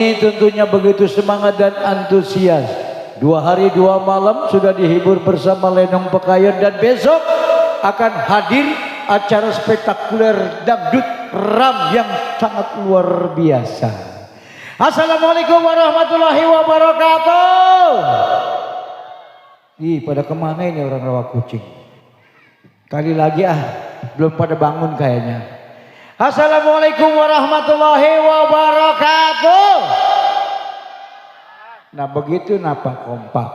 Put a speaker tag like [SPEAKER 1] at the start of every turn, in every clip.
[SPEAKER 1] Ini tentunya begitu semangat dan antusias. 2 hari 2 malam sudah dihibur bersama Lenong Pekayon, dan besok akan hadir acara spektakuler dangdut ram yang sangat luar biasa. Assalamualaikum warahmatullahi wabarakatuh. Ih, pada kemana ini orang rawa kucing? Kali lagi belum pada bangun kayaknya. Assalamualaikum warahmatullahi wabarakatuh. Nah begitu napa kompak.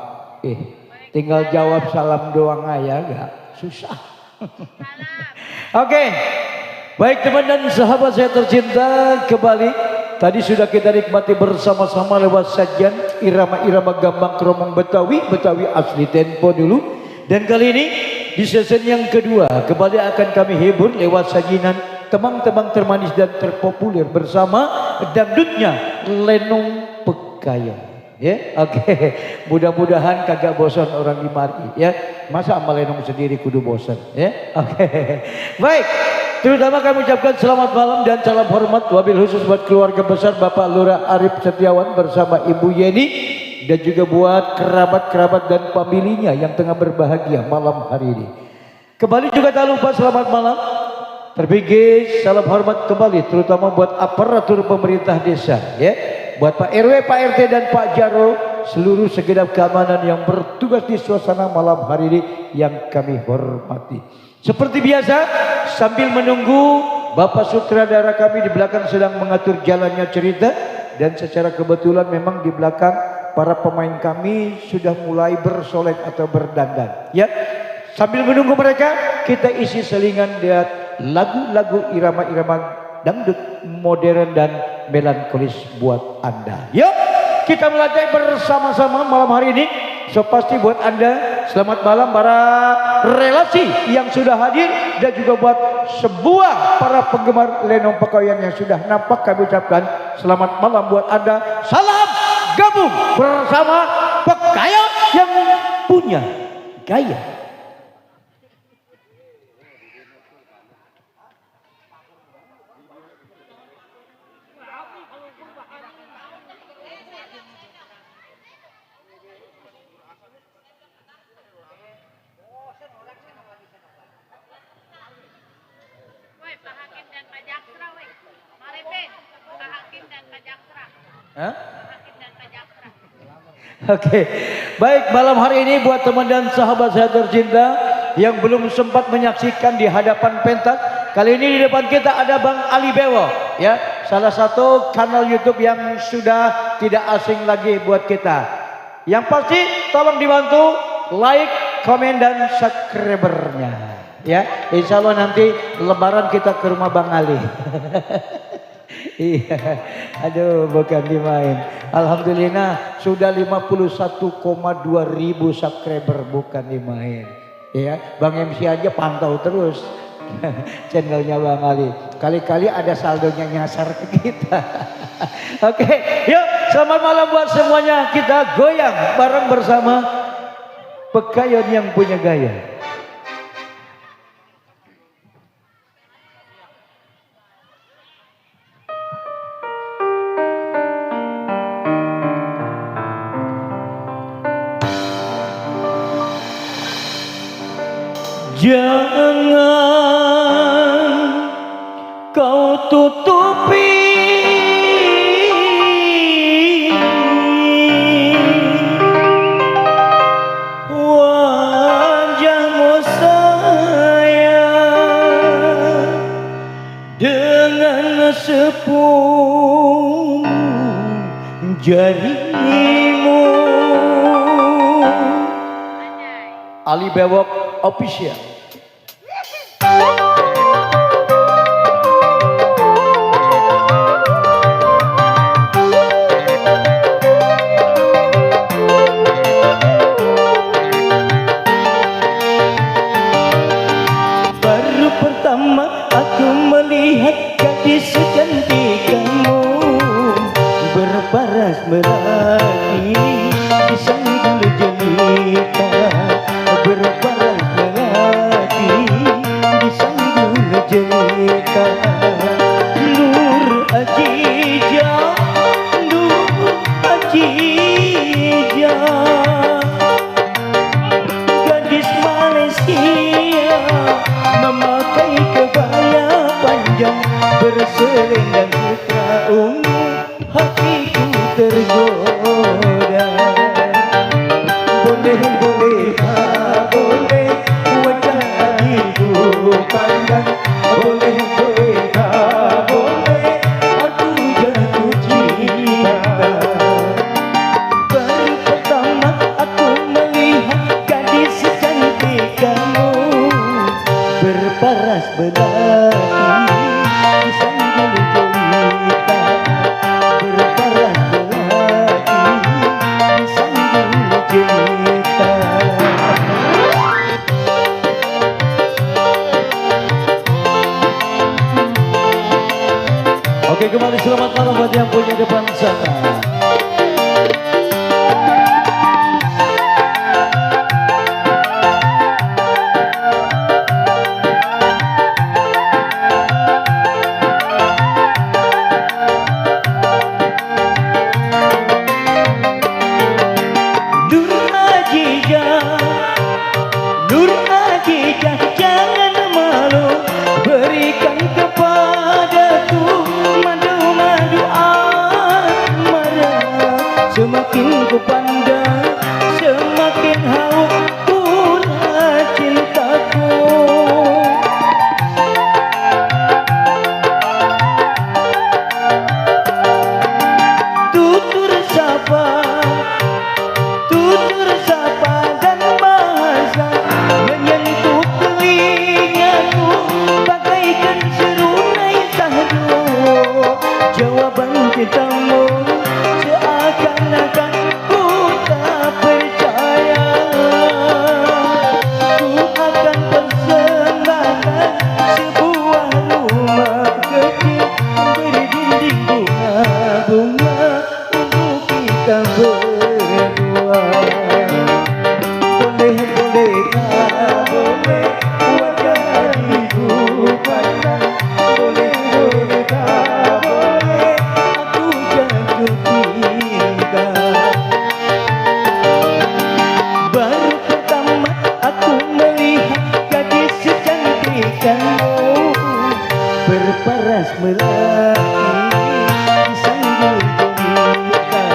[SPEAKER 1] Tinggal jawab salam doang aja, gak susah. Oke, baik teman dan sahabat saya tercinta, kembali tadi sudah kita nikmati bersama-sama lewat sajian irama-irama gambang keromong Betawi, Betawi asli tempo dulu. Dan kali ini di season yang kedua kembali akan kami hibur lewat sajian teman-teman termanis dan terpopuler bersama dangdutnya Lenong Pekayon. Ya, oke. Mudah-mudahan kagak bosan orang di mari ya. Masa sama Lenong sendiri kudu bosan ya. Oke. Baik, terutama kami ucapkan selamat malam dan salam hormat wabil khusus buat keluarga besar Bapak Lurah Arif Setiawan bersama Ibu Yeni, dan juga buat kerabat-kerabat dan familinya yang tengah berbahagia malam hari ini. Kembali juga tak lupa selamat malam terpikir salam hormat kembali terutama buat aparatur pemerintah desa ya, buat Pak RW, Pak RT dan Pak Jaro, seluruh segenap keamanan yang bertugas di suasana malam hari ini yang kami hormati. Seperti biasa sambil menunggu Bapak sutradara kami di belakang sedang mengatur jalannya cerita, dan secara kebetulan memang di belakang para pemain kami sudah mulai bersolek atau berdandan ya. Sambil menunggu mereka, kita isi selingan lihat lagu-lagu irama-irama dangdut modern dan melankolis buat Anda. Yuk kita melanjutkan bersama-sama malam hari ini. So pasti buat Anda selamat malam para relasi yang sudah hadir, dan juga buat sebuah para penggemar Lenong Pekayon yang sudah nampak, kami ucapkan selamat malam buat Anda. Salam gabung bersama Pekayon yang punya gaya. Oke, baik, malam hari ini buat teman dan sahabat saya tercinta yang belum sempat menyaksikan di hadapan pentas, kali ini di depan kita ada Bang Ali Bewo ya, salah satu kanal YouTube yang sudah tidak asing lagi buat kita. Yang pasti tolong dibantu like, komen dan subscribernya ya. Insya Allah nanti lebaran kita ke rumah Bang Ali. Iya, aduh bukan dimain. Alhamdulillah sudah 51,2 ribu subscriber, bukan dimain. Ya, Bang MC aja pantau terus channelnya Bang Ali. Kali-kali ada saldonya nyasar ke kita. Oke, yuk selamat malam buat semuanya. Kita goyang bareng bersama Pekayon yang punya gaya. Jangan kau tutupi wajahmu sayang dengan sepuluh jarimu. Ali Bewok Official. Baru pertama aku melihat gadis secantik kamu, berparas melati di sanggul jelita, berparas melati di sanggul jelita. Nur Ajijah, nur Ajijah, gadis Malaysia, memakai kebaya panjang berselendang putra ungu, hatiku tergoda. Boleh boleh tak boleh wajah ibu pandang, boleh boleh tak boleh aku jatuh cinta. Baru pertama aku melihat gadis secantik kamu, berparas belati disanjung jelita, berparas belati disanjung jelita. Oke, kembali selamat malam buat yang punya depan sana. Nur Ajijah, jangan malu, berikan kepadaku madu-madu asmara. Semakin ku pandang, semakin haus pula cintaku. Tutur sapa, tutur sapa dan bahasa menyentuh telingaku bagaikan serunai tahdu. Jawaban cintamu seakan-akan ku tak percaya. Ku akan persembahkan sebuah rumah kecil berdinding bunga-bunga untuk kita berdua. Boleh boleh tak boleh wajah ibu pandang, boleh boleh tak boleh aku jatuh cinta. Baru pertama aku melihat gadis secantik kamu, berparas melati disanjung jelita,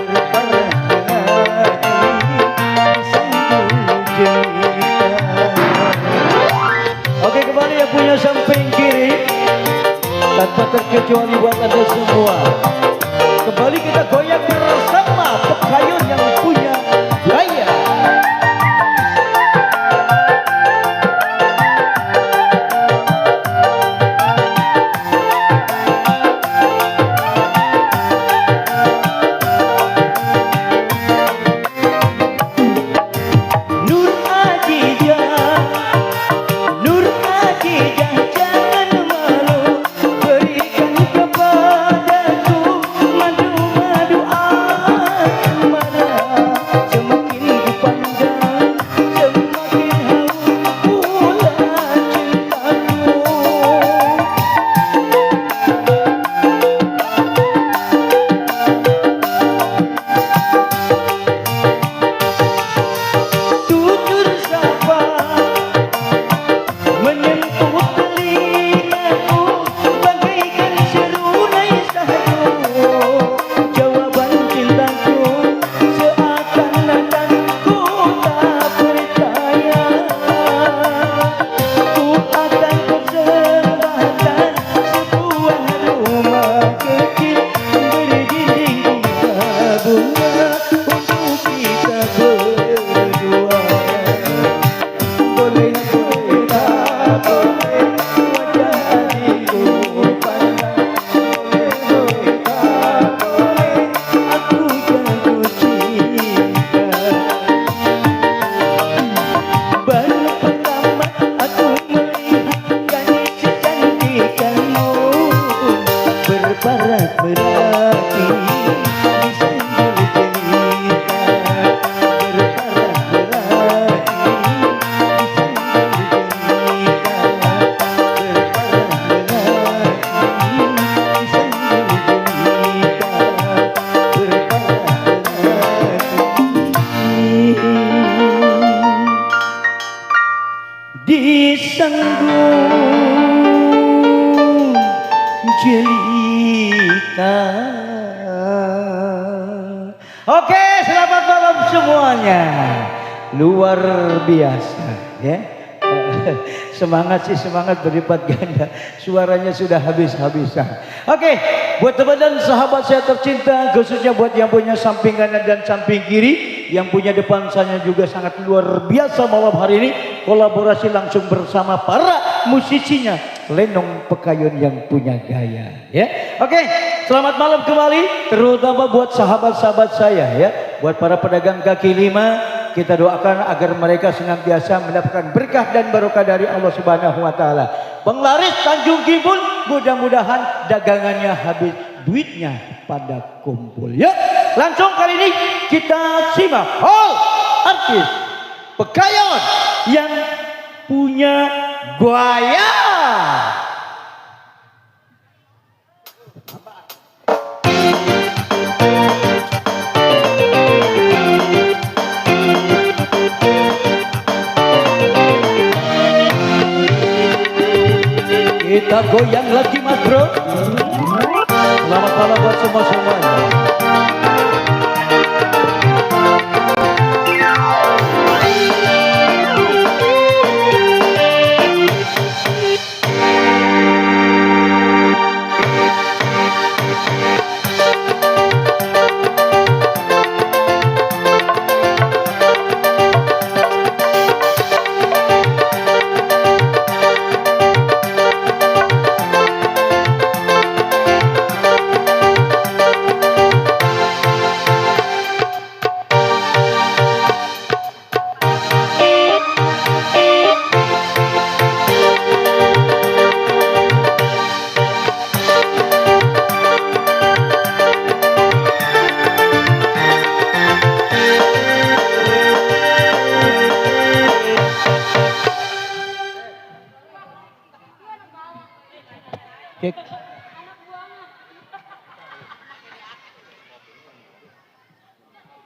[SPEAKER 1] berparas melati disanjung jelita. Oke, kembali yang punya samping kiri tanpa terkecuali buat anda semua. Kembali kita goyang bersama Pekayun yang punya gaya. Nur Ajijah, Nur Ajijah, jangan malu, berikan kepadaku madu-madu Oke, selamat malam semuanya. Luar biasa ya. Semangat sih, semangat berlipat ganda. Suaranya sudah habis-habisan. Oke, buat teman dan sahabat saya tercinta, khususnya buat yang punya samping kanan dan samping kiri, yang punya depan sana juga sangat luar biasa malam hari ini. Kolaborasi langsung bersama para musisinya, Lenong Pekayun yang punya gaya ya. Oke, selamat malam kembali, terutama buat sahabat-sahabat saya ya, buat para pedagang kaki lima. Kita doakan agar mereka senantiasa mendapatkan berkah dan barokah dari Allah Subhanahu wa taala. Bang Laris Tanjung Kimpul, mudah-mudahan dagangannya habis, duitnya pada kumpul. Ya, langsung kali ini kita simak all artis Pekayun yang punya gaya. Kita goyang lagi mas bro. Selamat malam buat semua-semuanya.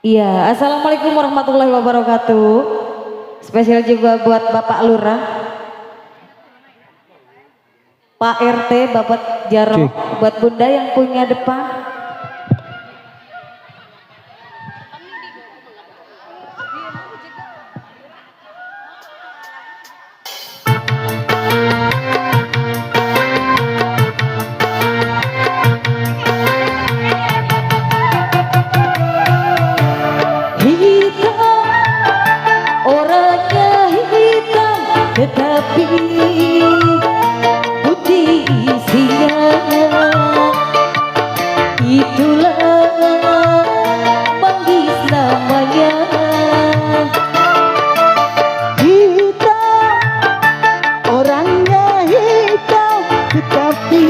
[SPEAKER 2] Iya, assalamualaikum warahmatullahi wabarakatuh. Spesial juga buat Bapak Lurah, Pak RT, Bapak Jarod, buat Bunda yang punya depan.
[SPEAKER 3] Tetapi putih isinya, itulah manggis namanya. Hitam, orangnya hitam, tetapi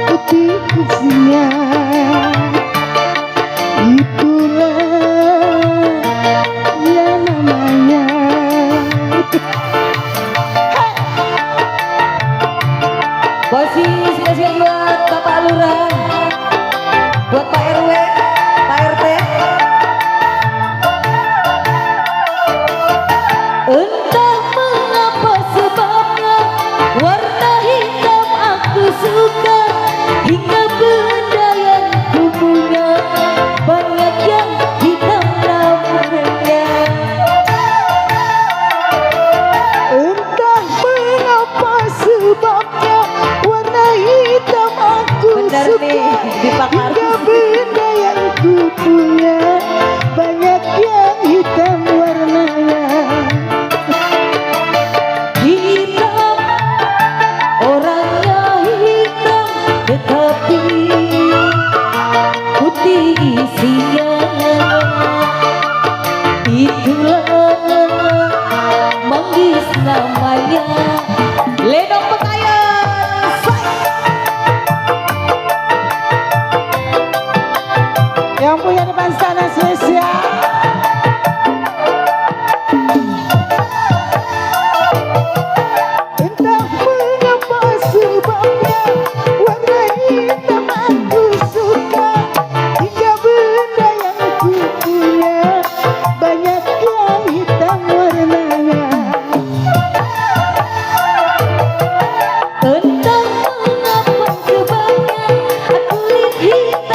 [SPEAKER 3] putih isinya, itulah ya namanya.
[SPEAKER 2] Bosi spesial buat Bapak Lurah, buat Pak RW, Pak RT.
[SPEAKER 3] Entah mengapa sebabnya warna hitam aku suka, hingga benda yang ku punya banyak yang hitam namanya. Entah mengapa sebabnya warna hitam aku
[SPEAKER 2] Bener
[SPEAKER 3] suka,
[SPEAKER 2] nih, dipakar.
[SPEAKER 3] hingga benda yang ku punya banyak yang hitam warnanya. Hitam, orangnya hitam, tetapi putih isinya, itulah manggis namanya.
[SPEAKER 2] Lenong Pekayun,
[SPEAKER 3] Yang punya depan sana spesial. Entah mengapa sebabnya warna hitam aku suka, hingga benda yang ku punya banyak yang hitam warnanya. Entah mengapa sebabnya aku lihat hitam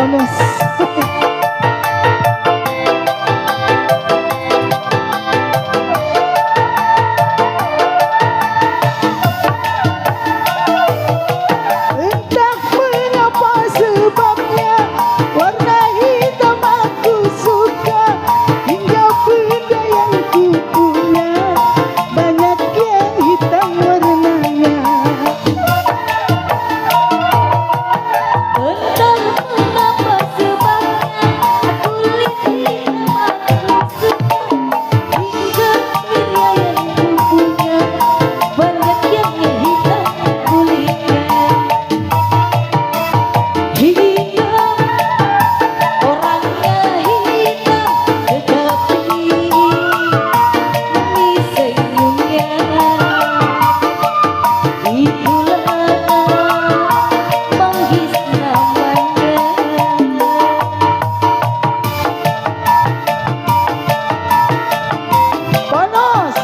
[SPEAKER 3] bonus. Entah mengapa sebabnya warna hitam aku suka, hingga benda yang ku punya banyak yang hitam warnanya.
[SPEAKER 2] Entah mengapa sebabnya kulit hitam aku suka, hingga benda yang ku punya banyak yang hitam kulitnya. Hitam, orangnya hitam, tetapi manis senyumnya. Itulah manggis namanya.
[SPEAKER 3] Bonus.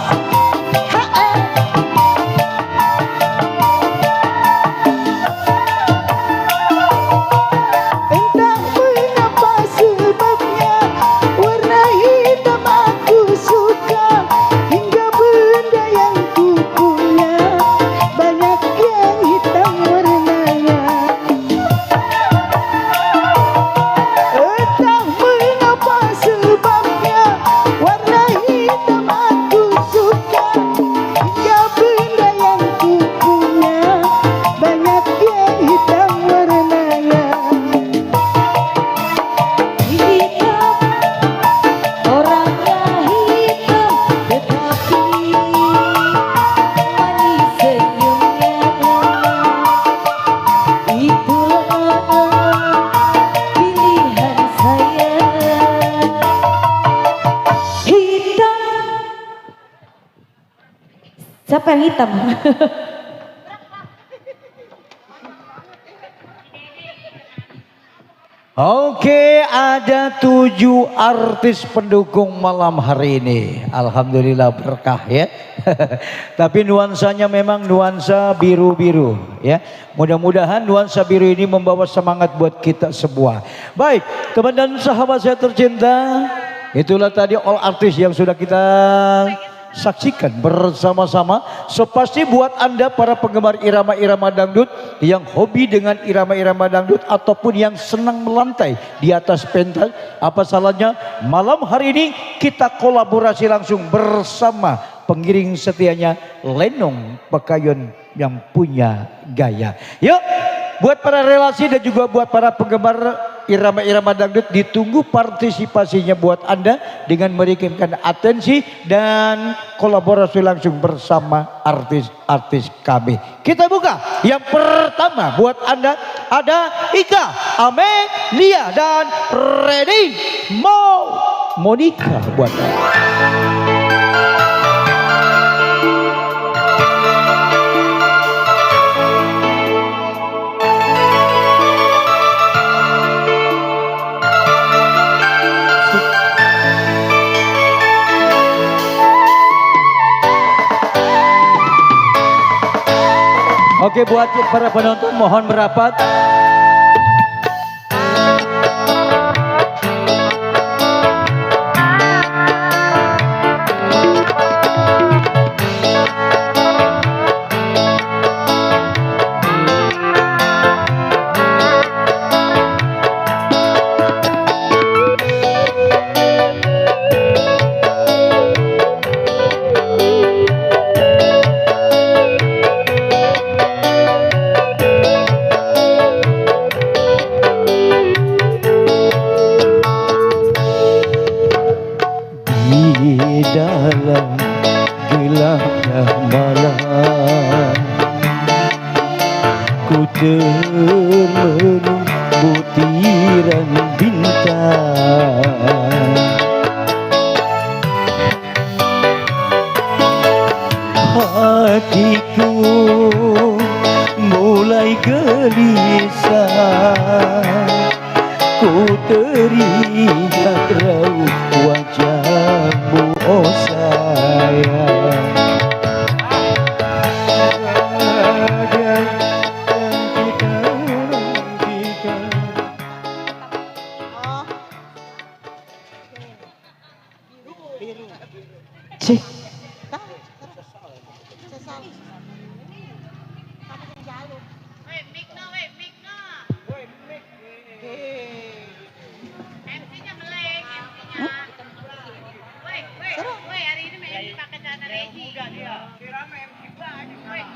[SPEAKER 3] Entah mengapa sebabnya warna hitam aku suka, hingga benda yang ku punya banyak yang hitam warnanya. Entah mengapa sebabnya warna hitam aku suka, hingga benda yang ku punya banyak yang hitam warnanya.
[SPEAKER 2] Hitam, orangnya hitam, tetapi manis senyumnya. Itulah pilihan saya. Hitam. Siapa yang hitam?
[SPEAKER 1] Oke, ada 7 artis pendukung malam hari ini. Alhamdulillah berkah ya. Tapi nuansanya memang nuansa biru-biru ya. Mudah-mudahan nuansa biru ini membawa semangat buat kita semua. Baik, teman dan sahabat saya tercinta, itulah tadi all artis yang sudah kita saksikan bersama-sama. So pasti buat Anda para penggemar irama-irama dangdut yang hobi dengan irama-irama dangdut ataupun yang senang melantai di atas pentas, apa salahnya malam hari ini kita kolaborasi langsung bersama pengiring setianya Lenong Pekayon yang punya gaya. Yuk, buat para relasi dan juga buat para penggemar irama-irama dangdut, ditunggu partisipasinya buat Anda dengan mengirimkan atensi dan kolaborasi langsung bersama artis-artis kami. Kita buka yang pertama buat Anda, ada Ika, Amelia dan Ready Monica buat Anda. Oke, buat para penonton mohon merapat. Di dalam gelapnya malam, ku termenung butiran bintang. Hatiku mulai gelisah, ku teringat raut wajahmu, oh sayang. Bagai yang kita nantikan,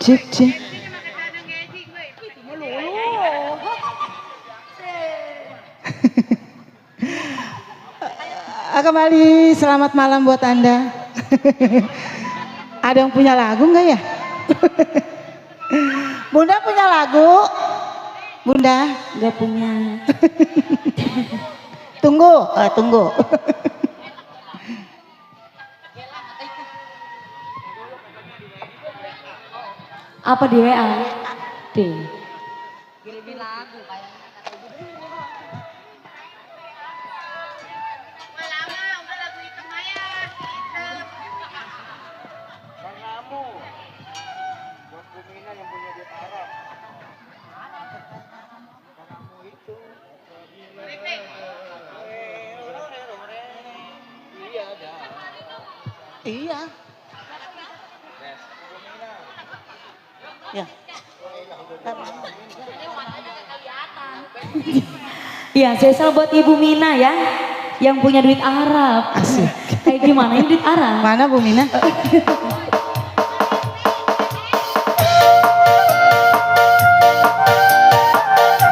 [SPEAKER 3] Cek cek. Kembali selamat malam buat Anda. Ada yang punya lagu nggak ya? Bunda punya lagu? Bunda?
[SPEAKER 2] Nggak punya.
[SPEAKER 3] Tunggu.
[SPEAKER 2] Apa di WA? Deh.
[SPEAKER 3] Iya. Ya.
[SPEAKER 2] Iya, spesial buat Ibu Mina ya, yang punya duit Arab.
[SPEAKER 3] Asik.
[SPEAKER 2] Kayak gimana ini duit Arab?
[SPEAKER 3] Mana Bu Mina?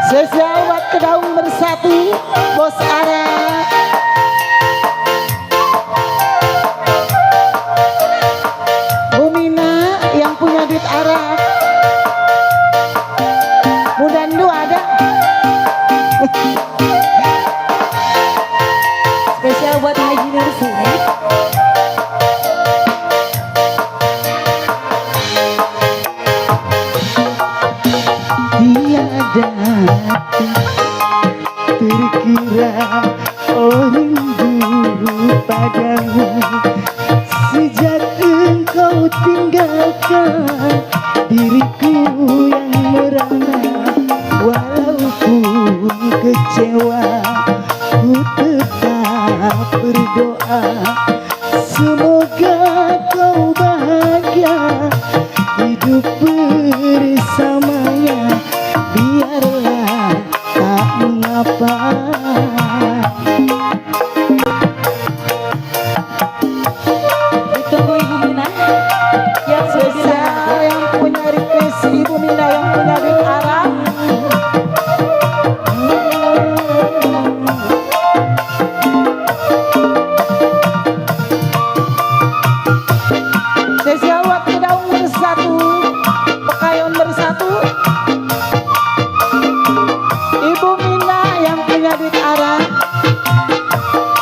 [SPEAKER 3] Spesial buat Kedaung Bersatu, Bos Ara. Bu Mina yang punya duit Arab. Bu Dandu ada.
[SPEAKER 2] Spesial buat Haji Nursi ya.
[SPEAKER 3] Tiada terkira oh rindu padamu sejak engkau tinggalkan diriku yang merana walaupun kecewa ku tetap berdoa semoga kau bahagia hidup bersamanya biarlah tak mengapa.
[SPEAKER 2] Ditunggu Ibu Mina yang
[SPEAKER 3] Spesial yang punya request Ibu Mina yang punya duit Arab. Spesial buat Kedaung Bersatu, Pekayon Bersatu. Ibu Mina yang punya duit Arab.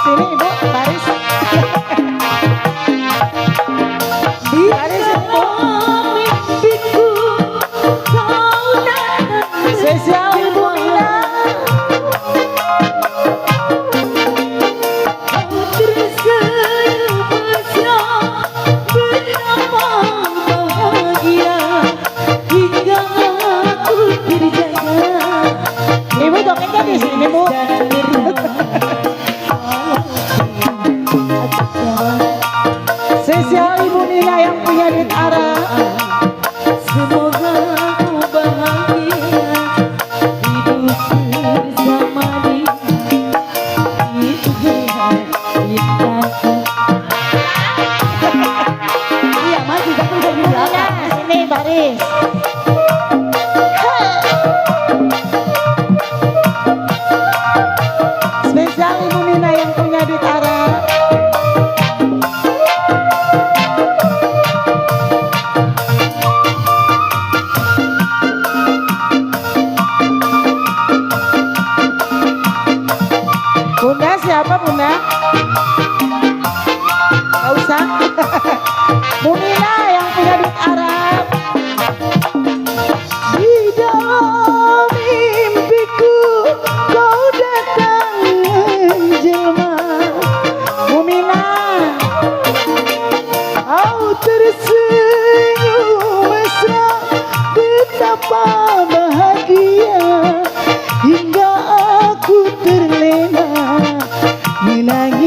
[SPEAKER 3] Sini Ibu, baris. Baris Ibu. Spesial Ibu Mina. Ibu jogetnya di sini Bu. Spesial Ibu Nina yang punya duit Arab.
[SPEAKER 2] Semoga kau bahagia hidup bersama dia. Iya mas juga tuh dari belakang.
[SPEAKER 3] Sini baris. Spesial Ibu Nina yang punya duit Arab. Bunda siapa Bunda? Gak usah. Bu Nina yang punya duit Arab. Di dalam mimpiku kau datang menjelma. Bu Nina, kau tersenyum mesra betapa bahagia hingga aku terlena menangis.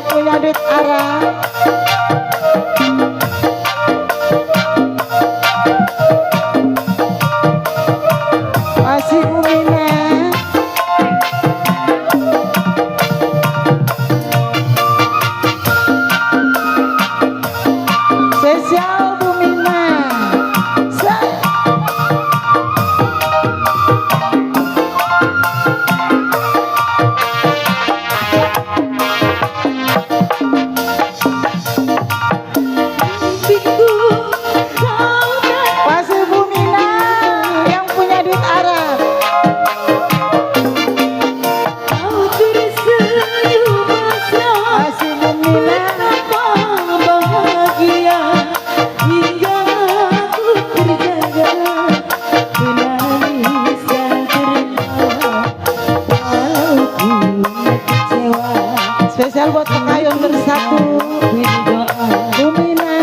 [SPEAKER 3] punya duit arah. Masih Umina. Spesial Bumina. Masih Bumina yang punya duit Arab. Masih Bumina. Spesial buat pengayun bersatu. Bumina.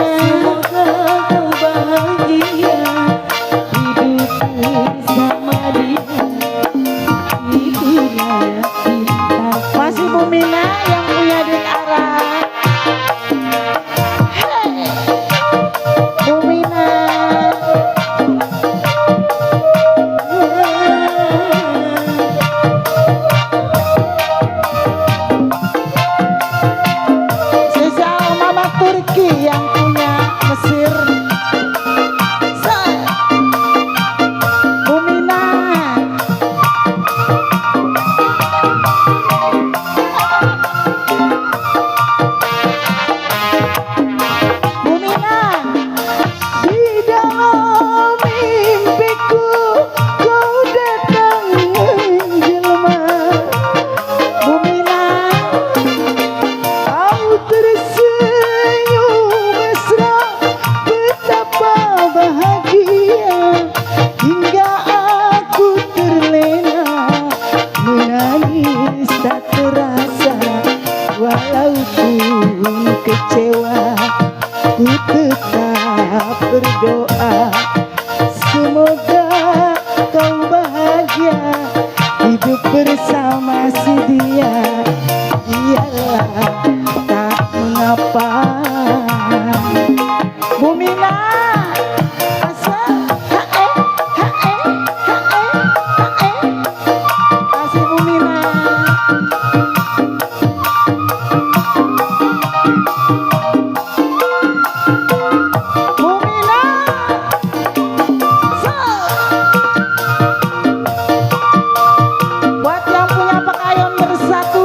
[SPEAKER 3] Masih Bumina yang punya duit Arab. Hey. Bumina. Spesial Mama Turki yang punya Mesir. Bumina. Bumina. Di dalam mimpiku kau datang menjelma. Bumina. Kau tersenyum mesra, betapa bahagia, hingga aku terlena, menangis tak terasa. Walaupun kecewa, ku tetap berdoa, semoga kau bahagia, hidup bersama si dia. Biarlah tak mengapa. Bumina. Asal hae hae hae hae. Masih Bumina. Bumina. Buat yang punya pekayun bersatu.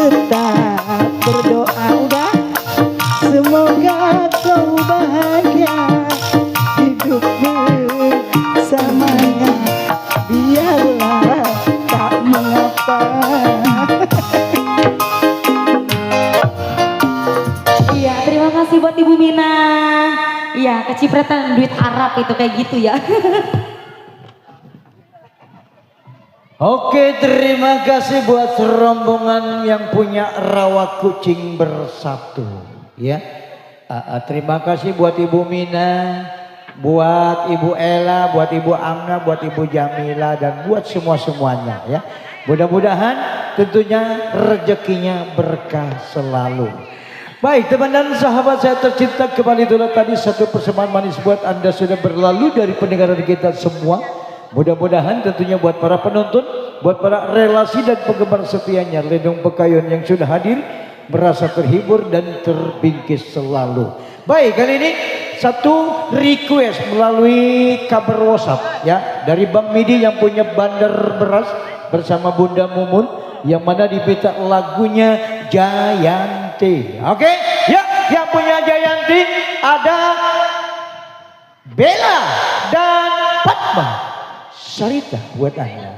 [SPEAKER 3] tetap berdoa udah. Semoga kau bahagia hidup bersamanya, biarlah tak mengapa.
[SPEAKER 2] Iya, terima kasih buat Ibu Mina. Iya, kecipratan duit Arab itu kayak gitu ya.
[SPEAKER 1] Oke, terima kasih buat rombongan yang punya rawa kucing bersatu. Ya, terima kasih buat Ibu Mina, buat Ibu Ella, buat Ibu Amna, buat Ibu Jamila, dan buat semuanya ya. Mudah-mudahan tentunya rezekinya berkah selalu. Baik teman dan sahabat saya tercinta, kembali dulu tadi satu persembahan manis buat Anda sudah berlalu dari pendengaran kita semua. Mudah-mudahan tentunya buat para penonton, buat para relasi dan penggemar setianya Lenong Pekayon yang sudah hadir merasa terhibur dan terbingkis selalu. Baik, kali ini satu request melalui kabar WhatsApp ya dari Bang Midi yang punya bandar beras bersama Bunda Mumun yang mana diminta lagunya Jayanti. Oke, ya yang punya Jayanti ada Bella dan Fatma Sarita buat Anda.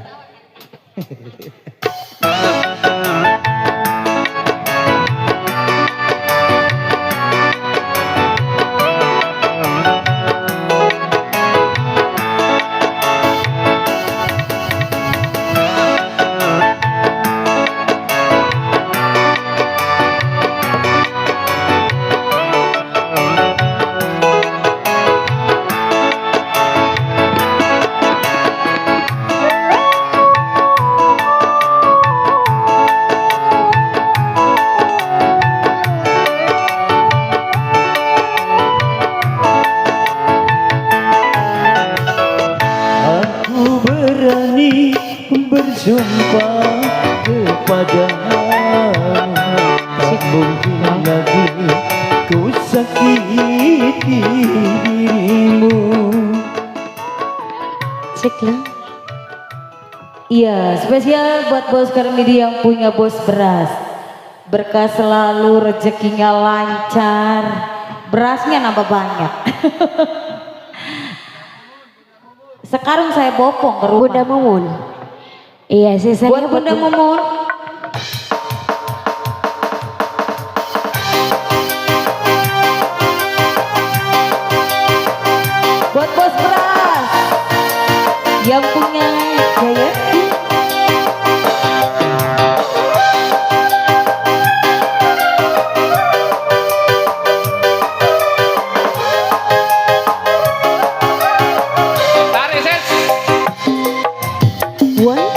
[SPEAKER 1] Bersumpah kepadamu tak mungkin lagi ku sakiti dirimu.
[SPEAKER 2] Ceklah. Iya, spesial buat bos Karmidi yang punya bos beras. Berkah selalu, rezekinya lancar, berasnya nambah banyak. Sekarang saya bopong ke rumah.
[SPEAKER 4] Bunda Mumun. Iya, sisanya
[SPEAKER 2] Buat Bunda Mumun. Buat bos beras yang punya Jayanti.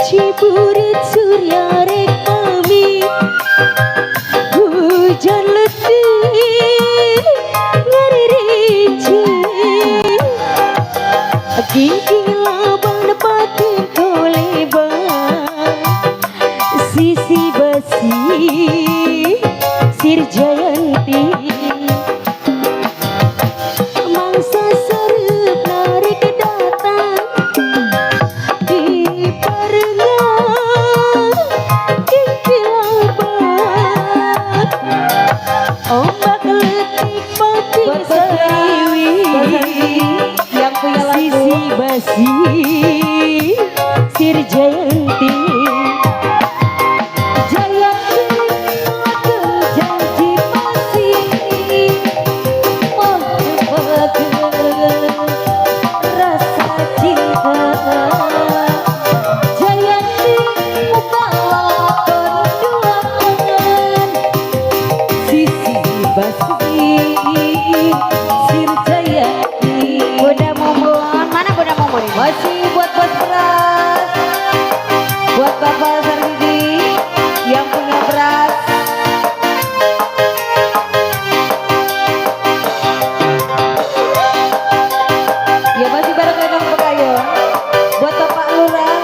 [SPEAKER 4] Ciburit surya rek kami, hujan letih ngaririnci, kingking labang dapatin koleban, sisi basi sir Jayanti, mangsa serep narik datang. Ombak letik batik seriwi
[SPEAKER 2] yang punya lagu
[SPEAKER 4] sisi basi sir Jayanti. Jayanti aku janji masih menebak rasa cinta. Jayanti bukanlah perjuangan sisi basi sir Jayanti.
[SPEAKER 2] Bunda Mumun, mana Bunda Mumun? Masih buat bos beras, buat Bapak Sarmidi yang punya beras. Ya masih bareng Lenong Pekayon, buat Bapak Lurah.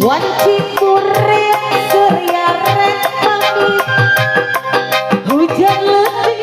[SPEAKER 4] Wanci kurit surya rek kami, hujan letih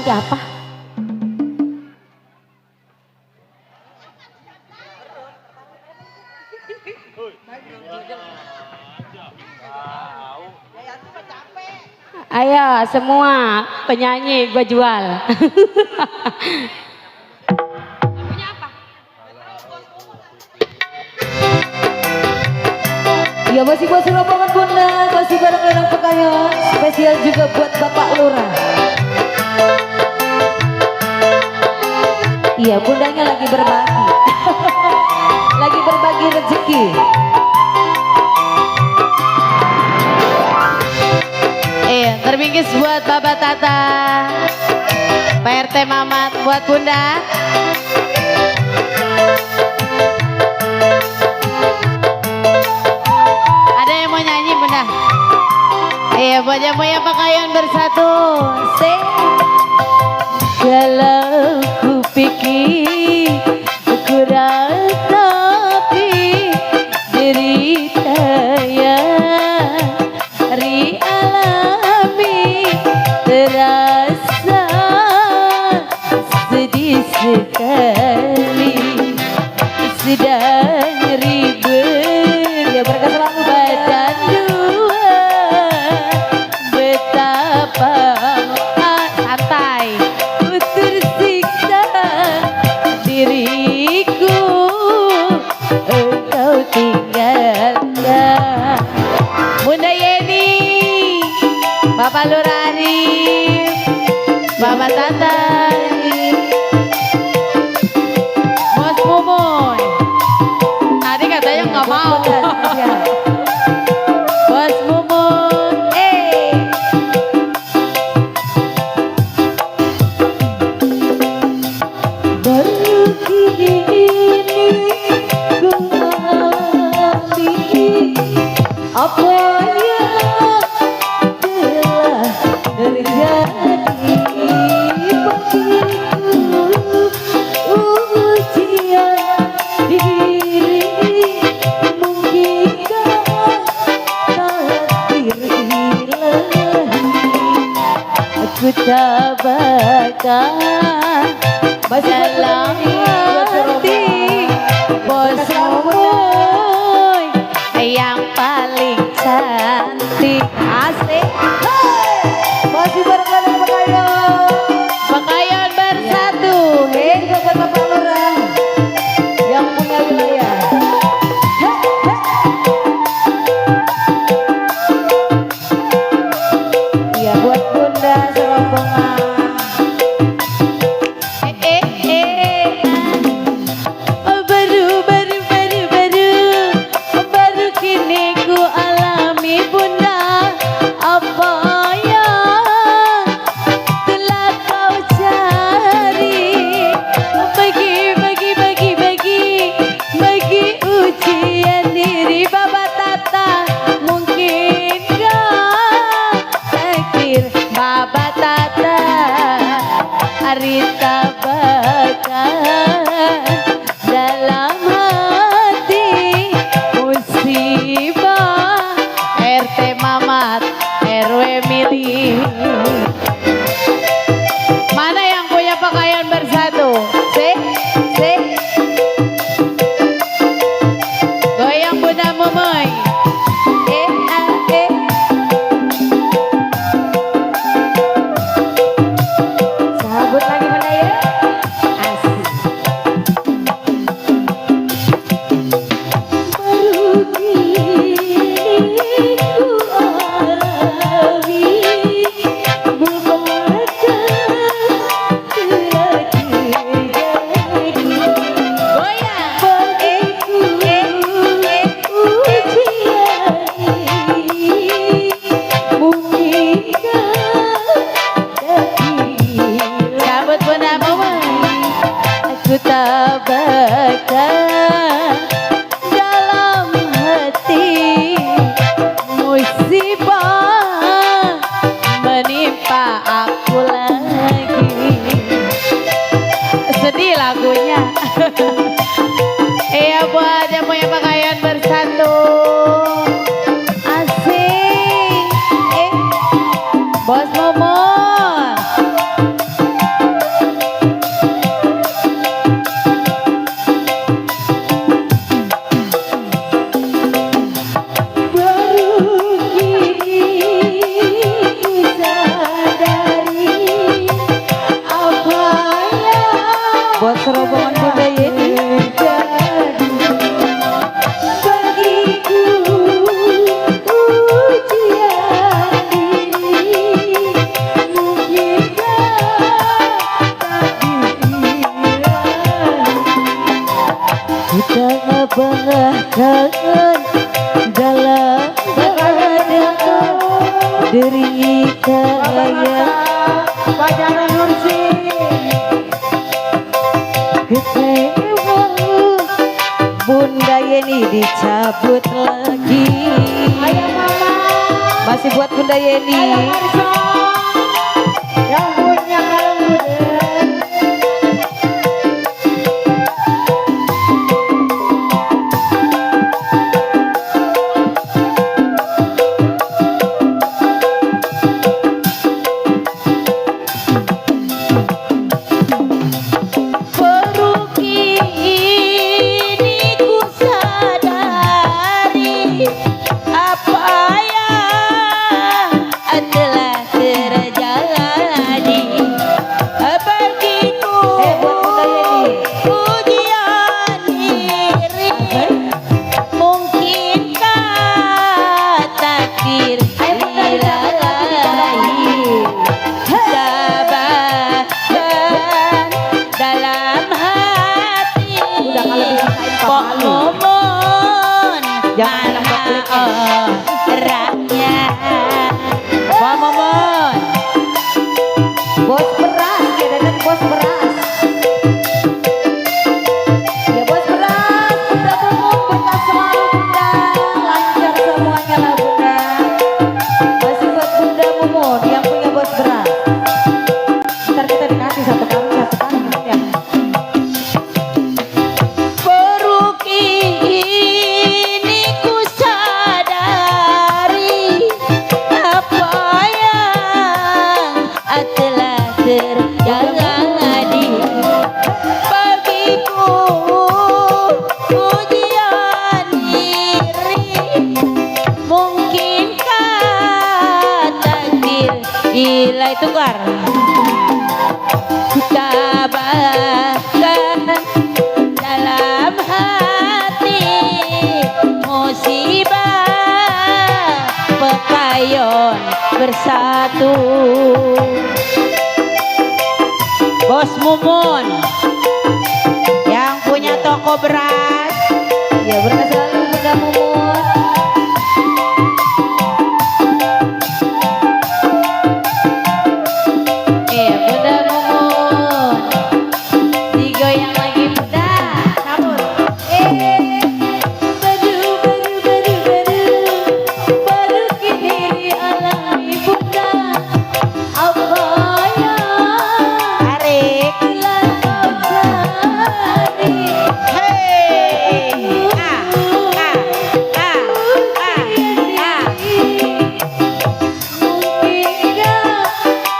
[SPEAKER 2] ganti apa? Ayo semua penyanyi gue jual. Ya masih buat rombongan bunda, masih bareng Lenong Pekayon, spesial juga buat Bapak Lurah. Iya bundanya lagi berbagi, lagi berbagi rezeki. Terbingkis buat Bapak Tata, PRT Mamat buat bunda. Iya, moya-moya pakaian bersatu. Kalau ku pikir kurang tapi derita yang alami terasa sedih sekali sedang ribet ya berkat selalu badan dua betapa santai ku tersiksa diriku engkau tinggalkan. Bunda Yeni, Bapak Lurari, Bapak Tata, Bos Mumun. Tadi katanya nggak mau. Bos Mumun, baru kini ku mengerti apa yang telah terjadi bagiku. Ujian diri mungkinkah takdir ilahi aku tak bakal dalam hati bos Mumun yang paling cantik. Asik. Masih bareng Pekayon bersatu. Juga buat Bapak Lurah yang punya wilayah. Iya buat bunda serombongan. Baru kini ku alami bunda apa yang telah kau cari. Bagi ujian diri Bapak Tata mungkinkah takdir Bapak Tata Arita bakal dalam hati musibah RT Mamat RW Mili. Mana yang punya pakaian bersatu? Goyang Bunda Mumoy. Sabut lagi mana ya? Asik. Baru kini Ayo mama.
[SPEAKER 4] Masih buat Bunda Yeni.
[SPEAKER 2] Ayo Marso. Yang punya kalung budek.
[SPEAKER 4] Baru kini ku sadari apa yang telah terjadi bagiku.
[SPEAKER 2] Buat Bunda Yeni.
[SPEAKER 4] Ujian diri mungkinkah takdir
[SPEAKER 2] Ayo Bunda
[SPEAKER 4] ilahi sabarkan dalam hati.
[SPEAKER 2] Udah kalau disain
[SPEAKER 4] Kok
[SPEAKER 2] papalu.
[SPEAKER 4] momon
[SPEAKER 2] Jangan
[SPEAKER 4] mana
[SPEAKER 2] nembak
[SPEAKER 4] orangnya. Pak Momon.
[SPEAKER 2] Bos beras, ya datang bos beras. Ya bos beras, Bunda Mumu berkah selalu Bunda, lancar semuanya lah Bunda. Masih buat Bunda Mumu yang punya bos beras. Ntar kita dikasih satu kali ya.
[SPEAKER 4] Baru kini ku sadari apa yang telah terjadi bagiku. Ujian diri mungkinkah takdir nilai tukar sabarkan dalam hati musibah pekayon bersatu. Bos Mumun yang punya toko beras,
[SPEAKER 2] Ya berkah selalu Bunda Mumu.
[SPEAKER 4] Bunda Mumun digoyang lagi Bunda.
[SPEAKER 2] Sambut.
[SPEAKER 4] Baru kini alami Bunda apa yang
[SPEAKER 2] Tarik.
[SPEAKER 4] telah terjadi. Mungkinkah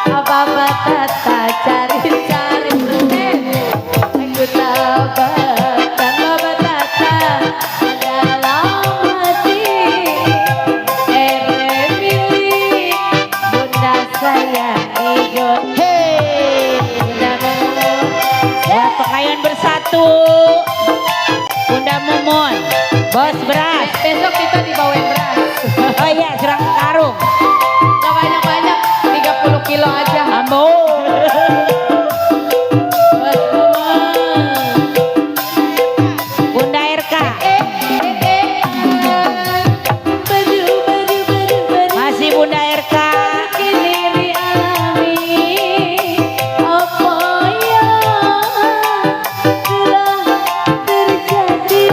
[SPEAKER 4] apa-apa tata cari-cari aku tabahkan Bapak Tata dalam hati milih Bunda sayangi Bunda Mumun buat pekayon bersatu. Bunda Mumun bos beras.
[SPEAKER 2] Besok kita dibawain beras.
[SPEAKER 4] Oh iya serang karung
[SPEAKER 2] Gak banyak-banyak, 30 kilo aja.
[SPEAKER 4] Ambo. Bunda RK masih Bunda RK.
[SPEAKER 2] Kini dialami apa yang telah terjadi.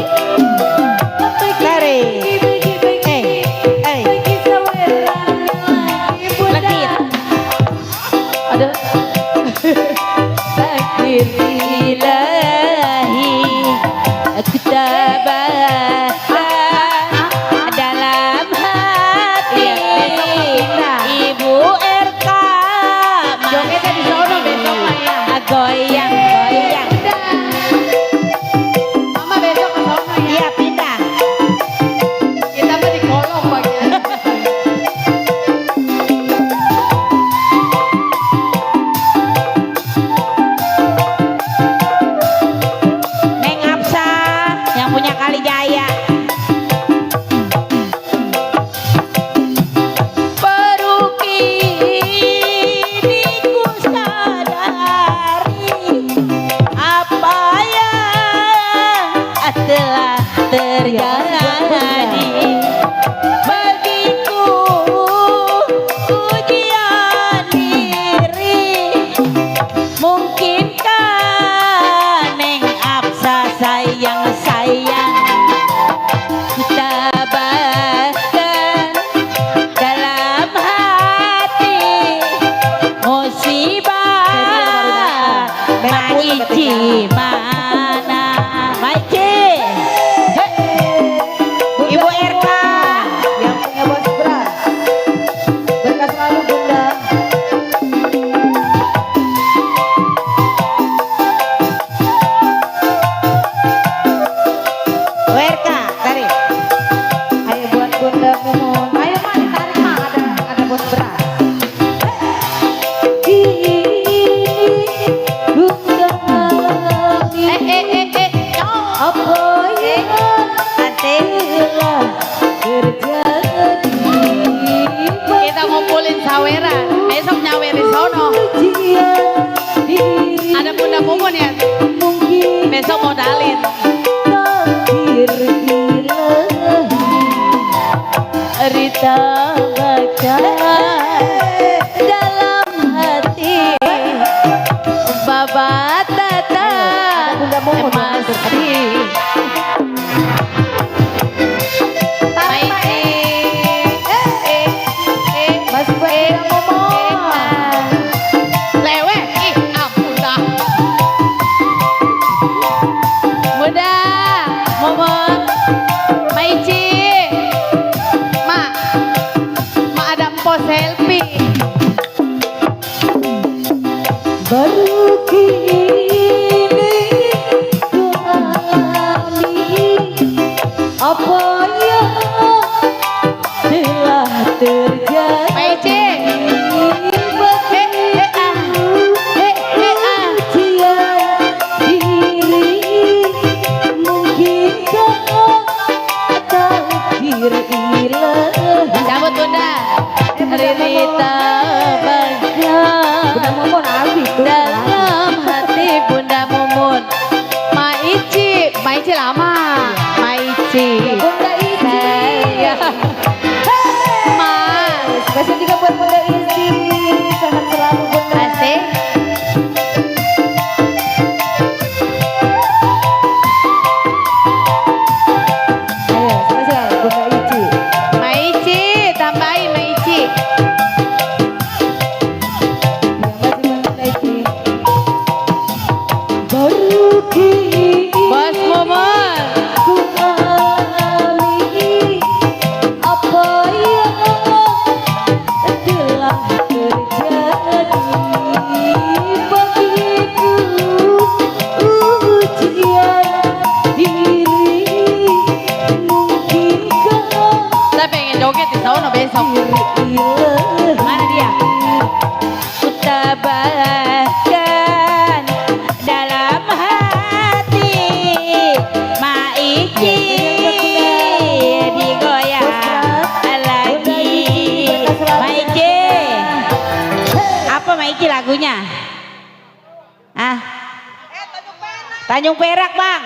[SPEAKER 4] ngumpulin saweran. Besok nyawer di sono.
[SPEAKER 2] Ujian diri
[SPEAKER 4] Ada Bunda Mumun ya.
[SPEAKER 2] mungkin
[SPEAKER 4] Besok modalin.
[SPEAKER 2] takdir ilahi. Rita baca dalam hati Baba Tata masih masih banyak ngomong.
[SPEAKER 4] Lewe, ih ampun dah. Bunda, Momon, Maici, Mak, Mak ada empo selfie.
[SPEAKER 2] Baru kini ku alami apa yang telah terjadi.
[SPEAKER 4] Maici,
[SPEAKER 2] Ujian diri mungkinkah takdir ilahi.
[SPEAKER 4] cabut Bunda.
[SPEAKER 2] Rita baca Bunda Momon Alwi tuh
[SPEAKER 4] Dalam hati Bunda Mumun. Maici, Maici lama. Maici.
[SPEAKER 2] Bunda Ici
[SPEAKER 4] Mas,
[SPEAKER 2] spesial juga buat Bunda Ici, sehat selalu Bunda.
[SPEAKER 4] asik.
[SPEAKER 2] Ayo spesial Bunda Ici.
[SPEAKER 4] Maici, tambahin Maici.
[SPEAKER 2] Terima kasih Bunda Ici. Baru kini
[SPEAKER 4] Bos Mumun.
[SPEAKER 2] ku alami apa yang telah terjadi bagiku. Ujian diri mungkinkah
[SPEAKER 4] Saya pengen joget di sono besok.
[SPEAKER 2] ilahi.
[SPEAKER 4] Mana dia? Kutabahkan dalam hati Maici digoyang lagi. Maici, apa Maici lagunya? Ah, Tanjung Perak bang.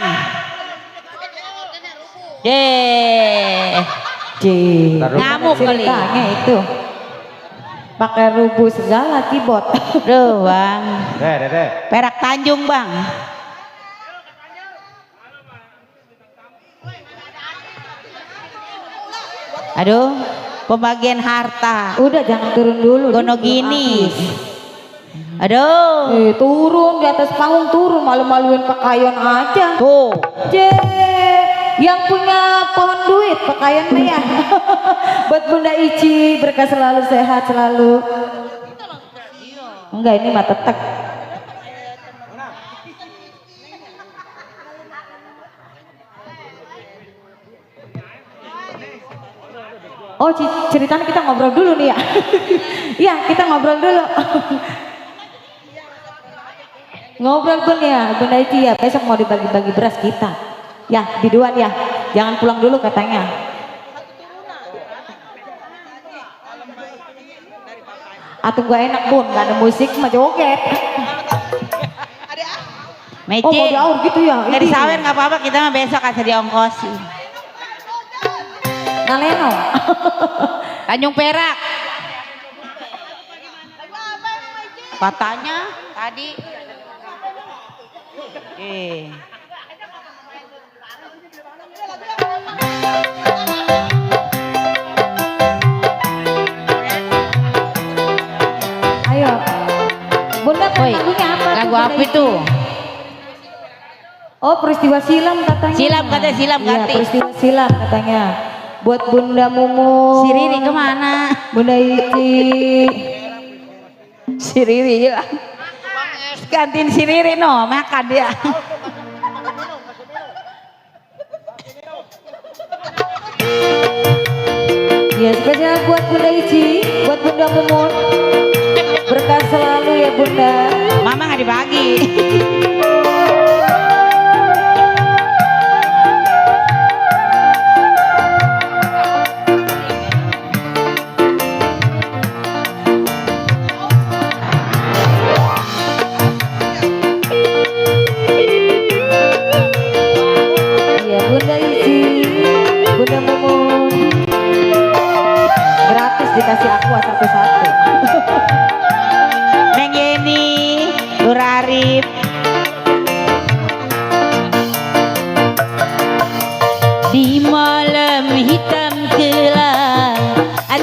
[SPEAKER 4] Ngamuk kali.
[SPEAKER 2] Ceritanya itu pakai rubuh segala keyboard.
[SPEAKER 4] Doang. Perak Tanjung bang. Aduh, pembagian harta.
[SPEAKER 2] Udah jangan turun dulu.
[SPEAKER 4] Gono gini. Aduh.
[SPEAKER 2] Turun di atas panggung turun malu-maluin pakaian aja.
[SPEAKER 4] Tuh.
[SPEAKER 2] Yang punya pohon duit pakaian mah ya. Buat Bunda Ici berkah selalu sehat selalu. Enggak ini mah tetek. Oh ceritanya kita ngobrol dulu nih ya. Iya kita ngobrol dulu. Ngobrol Bun ya Bunda Ici ya besok mau dibagi-bagi beras kita. Ya biduan ya jangan pulang dulu katanya. Atau gak enak Bun gak ada musik mah joget.
[SPEAKER 4] Meci.
[SPEAKER 2] Oh mau diaur gitu ya.
[SPEAKER 4] Dari
[SPEAKER 2] Ini.
[SPEAKER 4] sawer nggak apa-apa kita mah besok kasih diongkosin.
[SPEAKER 2] Naleno.
[SPEAKER 4] Tanjung Perak. Katanya tadi.
[SPEAKER 2] Ayo. Bunda
[SPEAKER 4] Woi,
[SPEAKER 2] lagunya apa? tuh,
[SPEAKER 4] lagu
[SPEAKER 2] Bunda
[SPEAKER 4] apa
[SPEAKER 2] Ici?
[SPEAKER 4] itu?
[SPEAKER 2] Oh peristiwa silam katanya.
[SPEAKER 4] Silam katanya, silam
[SPEAKER 2] Iya,
[SPEAKER 4] ganti.
[SPEAKER 2] peristiwa silam katanya. Buat Bunda Mumu.
[SPEAKER 4] Si Riri kemana?
[SPEAKER 2] Bunda Ici.
[SPEAKER 4] Si Riri hilang. Gantiin si Riri no, makan dia.
[SPEAKER 2] Ya spesial buat Bunda Ici, buat Bunda Mumun. Berkah selalu ya Bunda.
[SPEAKER 4] Mama nggak dibagi.
[SPEAKER 2] kasih aqua satu-satu.
[SPEAKER 4] Neng Yeni, Nur Arif. Di malam hitam kelam,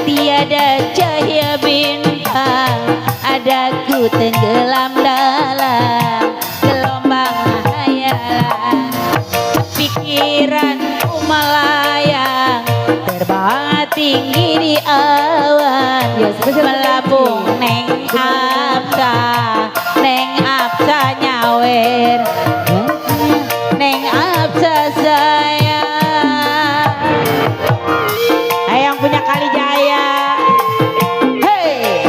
[SPEAKER 4] tiada cahaya bintang, adaku tenggelam dalam gelombang hayalan. Pikiranku melayang, terbang tinggi di awan, melambung neng Absa nyawer, neng Absa sayang. Yang punya Kalijaya, hey.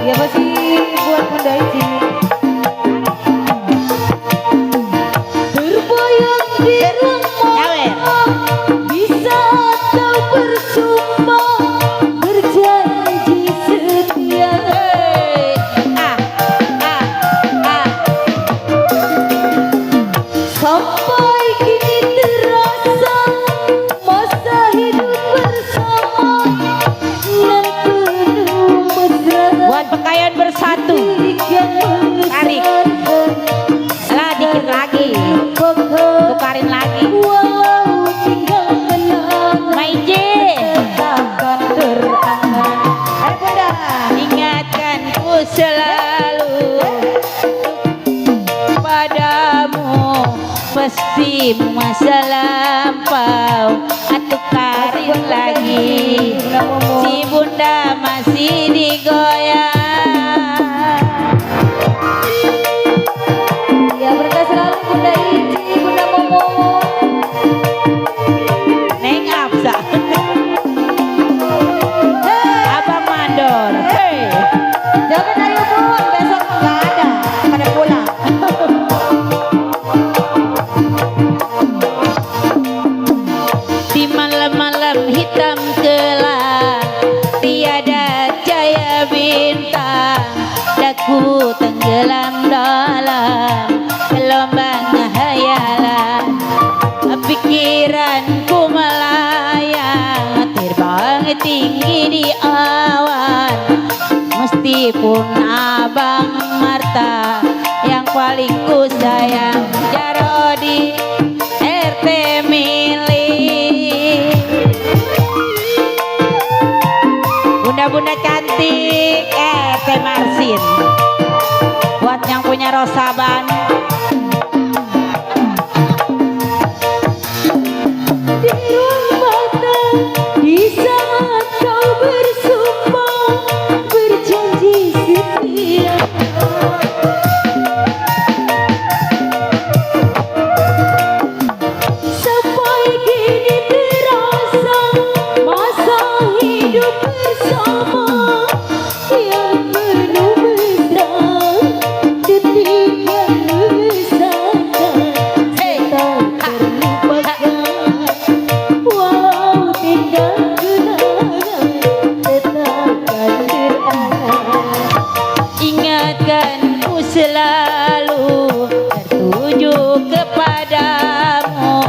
[SPEAKER 2] Ya masih buat Bunda Ici. Terbayang di
[SPEAKER 4] Nyawer.
[SPEAKER 2] bisa kau bersumpah berjanji setia.
[SPEAKER 4] Hey.
[SPEAKER 2] Sampai kini terasa masa hidup bersama yang penuh mesra.
[SPEAKER 4] Buat pakaian bersatu. Tarik. Lah dikit lagi. Tukarin lagi.
[SPEAKER 2] Walau tinggal kenangan
[SPEAKER 4] Maije,
[SPEAKER 2] takkan terangan. Ayo Bunda.
[SPEAKER 4] ingatkanku selalu padamu, pasti masa lampau. Tukarin lagi, si Bunda masih digoyang.
[SPEAKER 2] Ya berkah selalu Bunda Ici, Bunda Momo.
[SPEAKER 4] Neng Absa, Abang Mandor, hey.
[SPEAKER 2] Jangan ayo Bun, besok nggak ada, pada pulang.
[SPEAKER 4] Di malam-malam hitam kelam, tiada cahaya bintang, daku tenggelam dalam gelombang hayalan. Pikiranku melayang, terbang tinggi di awan, meskipun Abang Marta yang paling ku sayang jaro di RT milih. Bunda-bunda cantik RT Marsin, buat yang punya rosaban.
[SPEAKER 2] Di ruang mata, di saat kau bersumpah berjanji setia. Sampai kini terasa masa hidup bersama yang penuh mesra, detik yang mengesahkan tak terlupakan. Walau tinggal kenangan tetapkan terangan.
[SPEAKER 4] Ingatkanku selalu tertuju kepadamu,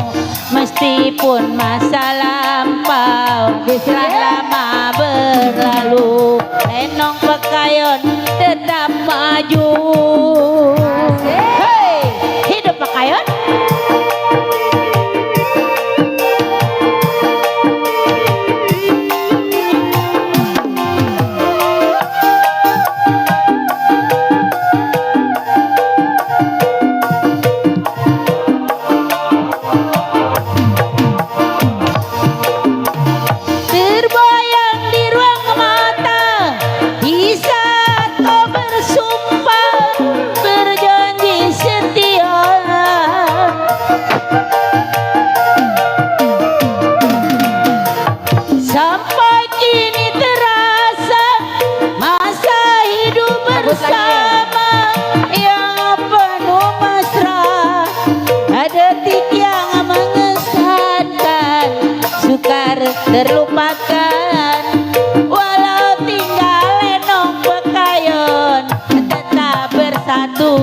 [SPEAKER 4] meskipun masa lampau telah lama berlalu. Lenong Pekayon tetap maju. Hey, hidup Pekayon. Terbayang di ruang mata, di saat kau bersumpah berjanji setia. Sampai kini terasa masa hidup bersama yang penuh mesra, detik yang mengesankan sukar terlupakan. Walau tinggal Lenong Pekayon tetap bersatu.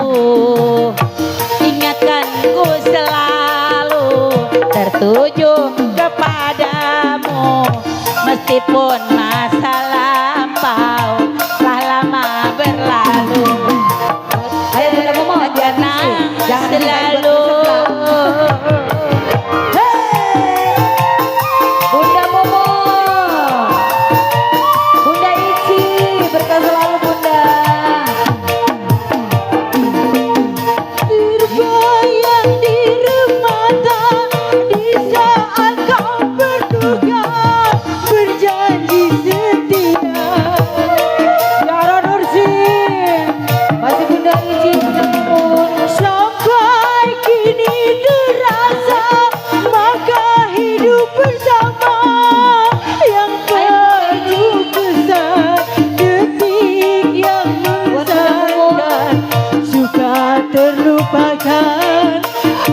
[SPEAKER 4] Ingatkanku selalu tertuju kepadamu, Meskipun masa lampau telah lama berlalu,
[SPEAKER 2] Ayo Bunda Momo,
[SPEAKER 4] kenang
[SPEAKER 2] jangan
[SPEAKER 4] selalu.
[SPEAKER 2] Bunda Momo, Bunda Ici, berkah selalu Bunda.
[SPEAKER 3] Terbayang di remata di saat kau berduka berjanji setia.
[SPEAKER 2] Yara Nursin, masih Bunda Ici, Bunda Momo.
[SPEAKER 3] Sampai kini terasa maka hidup bersama yang penuh kesan detik yang mensandarkan suka terlupakan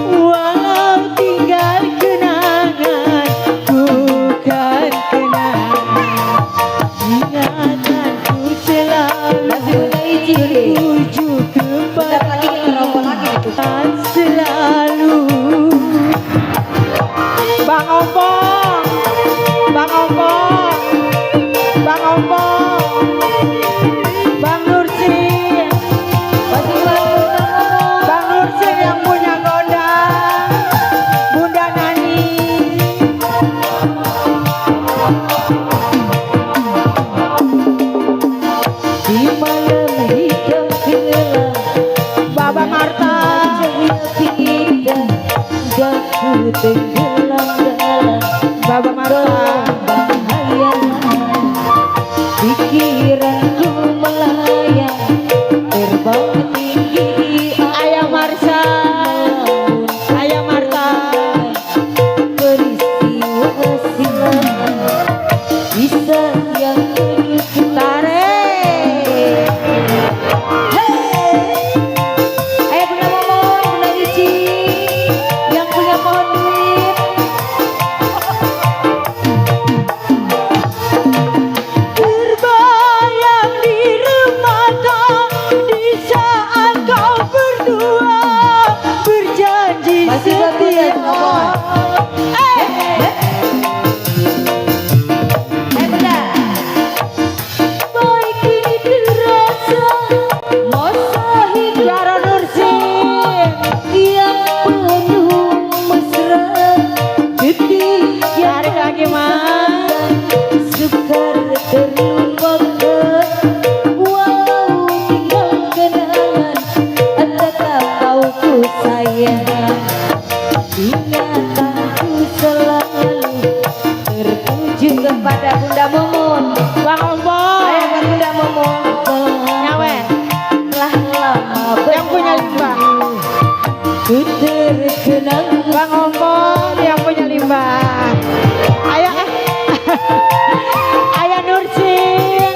[SPEAKER 3] walau tinggal kenangan bukan kenangan ingatanku selalu
[SPEAKER 2] Masih Bunda Ici.
[SPEAKER 3] tertuju
[SPEAKER 2] Bentar lagi kita ngerokok lagi gitu.
[SPEAKER 3] selalu.
[SPEAKER 4] Bang Ompong, Bang Ompong, Bang Ompong, Bang Nursin,
[SPEAKER 2] Masih Bunda Momo.
[SPEAKER 4] Bang Nursin yang punya gondang, Bunda Nani.
[SPEAKER 2] Di malam hitam gelap,
[SPEAKER 4] Baba Marta,
[SPEAKER 2] cahaya dan ku tenggelam dalam
[SPEAKER 4] Baba Marta,
[SPEAKER 2] bahaya. Pikiranku melayang terbang tinggi di
[SPEAKER 4] Ayah Marsha, Ayah Marta,
[SPEAKER 2] peristiwa silam kisah yang menuju
[SPEAKER 4] tarik.
[SPEAKER 2] Ayo Bunda Momo, Bunda Ici yang punya pohon duit.
[SPEAKER 3] Terbayang di remata di saat kau berdua berjanji
[SPEAKER 2] Masih bagus ya,
[SPEAKER 3] setia.
[SPEAKER 2] Momo. Bunda.
[SPEAKER 3] Baik ini terasa masa hidup
[SPEAKER 4] Yara Nursin,
[SPEAKER 3] yang penuh mesra detik yang
[SPEAKER 4] tarik lagi mas.
[SPEAKER 3] sukar terlupakan walau tinggal kenangan
[SPEAKER 2] Tetap kau ku sayang,
[SPEAKER 3] ingatanku selalu
[SPEAKER 2] tertuju kepada Bunda Momo.
[SPEAKER 4] Bang Ompong,
[SPEAKER 2] Ayo buat Bunda Momo.
[SPEAKER 4] nyawe,
[SPEAKER 2] Telah lama
[SPEAKER 4] yang punya limbah.
[SPEAKER 3] ku terkenang
[SPEAKER 4] Bang Ompong yang punya limbah. Ayah, Ayah Nursin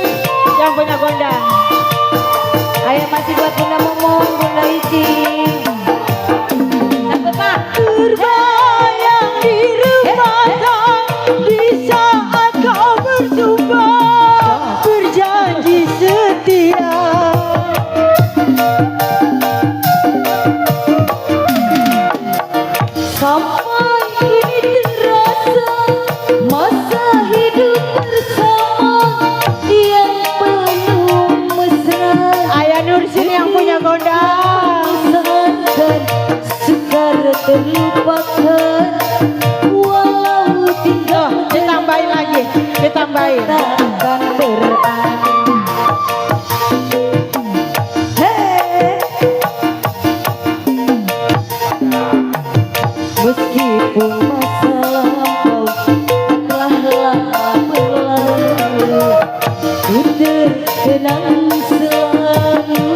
[SPEAKER 4] yang punya gondang.
[SPEAKER 2] Ayo masih buat Bunda Momo, Bunda Ici. Sanggup Pak?
[SPEAKER 3] terbayang di remata di saat kau bersumpah berjanji setia.
[SPEAKER 2] Sampai kini terasa masa hidup bersama yang penuh mesra.
[SPEAKER 4] Ayah Nursin yang punya gondang.
[SPEAKER 2] Mengesankan sukar terlupakan walau tinggal
[SPEAKER 4] Ditambahin lagi, ditambahin.
[SPEAKER 2] takkan berani. Meskipun masa lampau telah lama berlalu, ku terkenang selalu.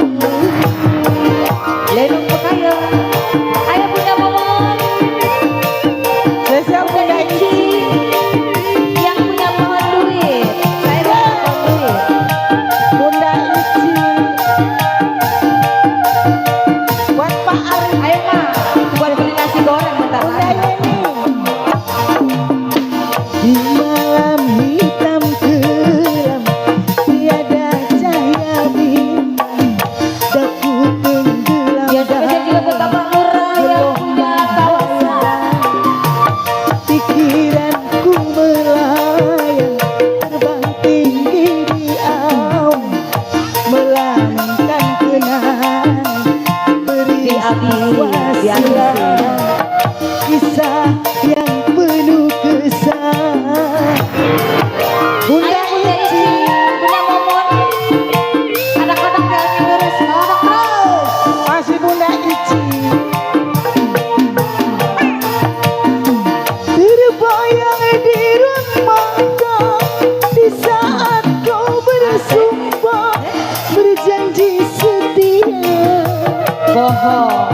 [SPEAKER 2] Lenung Pekaya, ayo Bunda Momo,
[SPEAKER 4] Spesial Bunda Ici.
[SPEAKER 2] yang punya pohon duit. Saya punya pohon duit.
[SPEAKER 4] Bunda Ici. Buat Pak Arif.
[SPEAKER 2] Ayo Ma, buat beli nasi goreng bentar
[SPEAKER 4] Bunda
[SPEAKER 2] lagi.
[SPEAKER 4] Yeni.
[SPEAKER 3] Di malam hitam kelam tiada cahaya Bunda
[SPEAKER 2] Ayah Bunda
[SPEAKER 3] Ici,
[SPEAKER 2] Ici, Bunda Momon. Anak-anak jalannya lurus, anak terus.
[SPEAKER 3] masih Bunda Ici. Terbayang di rumahku di saat kau bersumpah berjanji setia.
[SPEAKER 2] Bohong.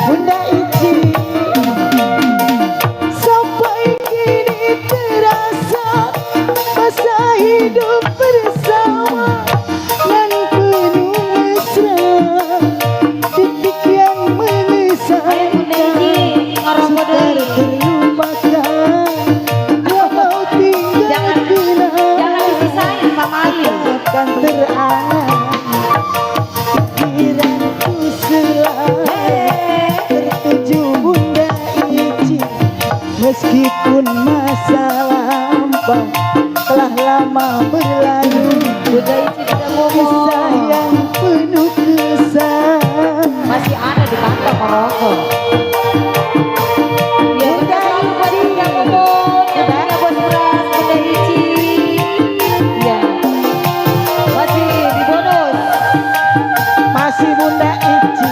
[SPEAKER 3] Bunda Ici, sampai kini terasa masa hidup bersama dan penuh mesra, detik yang
[SPEAKER 2] Ayah Bunda
[SPEAKER 3] mengesankan
[SPEAKER 2] Ici, ngerokok
[SPEAKER 3] sukar
[SPEAKER 2] dulu.
[SPEAKER 3] terlupakan walau tinggal
[SPEAKER 2] Jangan
[SPEAKER 3] kenal
[SPEAKER 2] disisain sama Ali.
[SPEAKER 3] akan terangan pikiranku selalu tertuju Bunda Ici. Meskipun masa lampau telah lama berlalu,
[SPEAKER 2] Bunda Ici, Bunda
[SPEAKER 3] kisah
[SPEAKER 2] Momon.
[SPEAKER 3] yang penuh kesan
[SPEAKER 2] Masih ada di kantong ngerokok. Ya, Bunda selalu buat Bunda Momon. Yang punya bos beras, Bunda Ici. Ya. Masih di bonus.
[SPEAKER 3] masih Bunda Ici.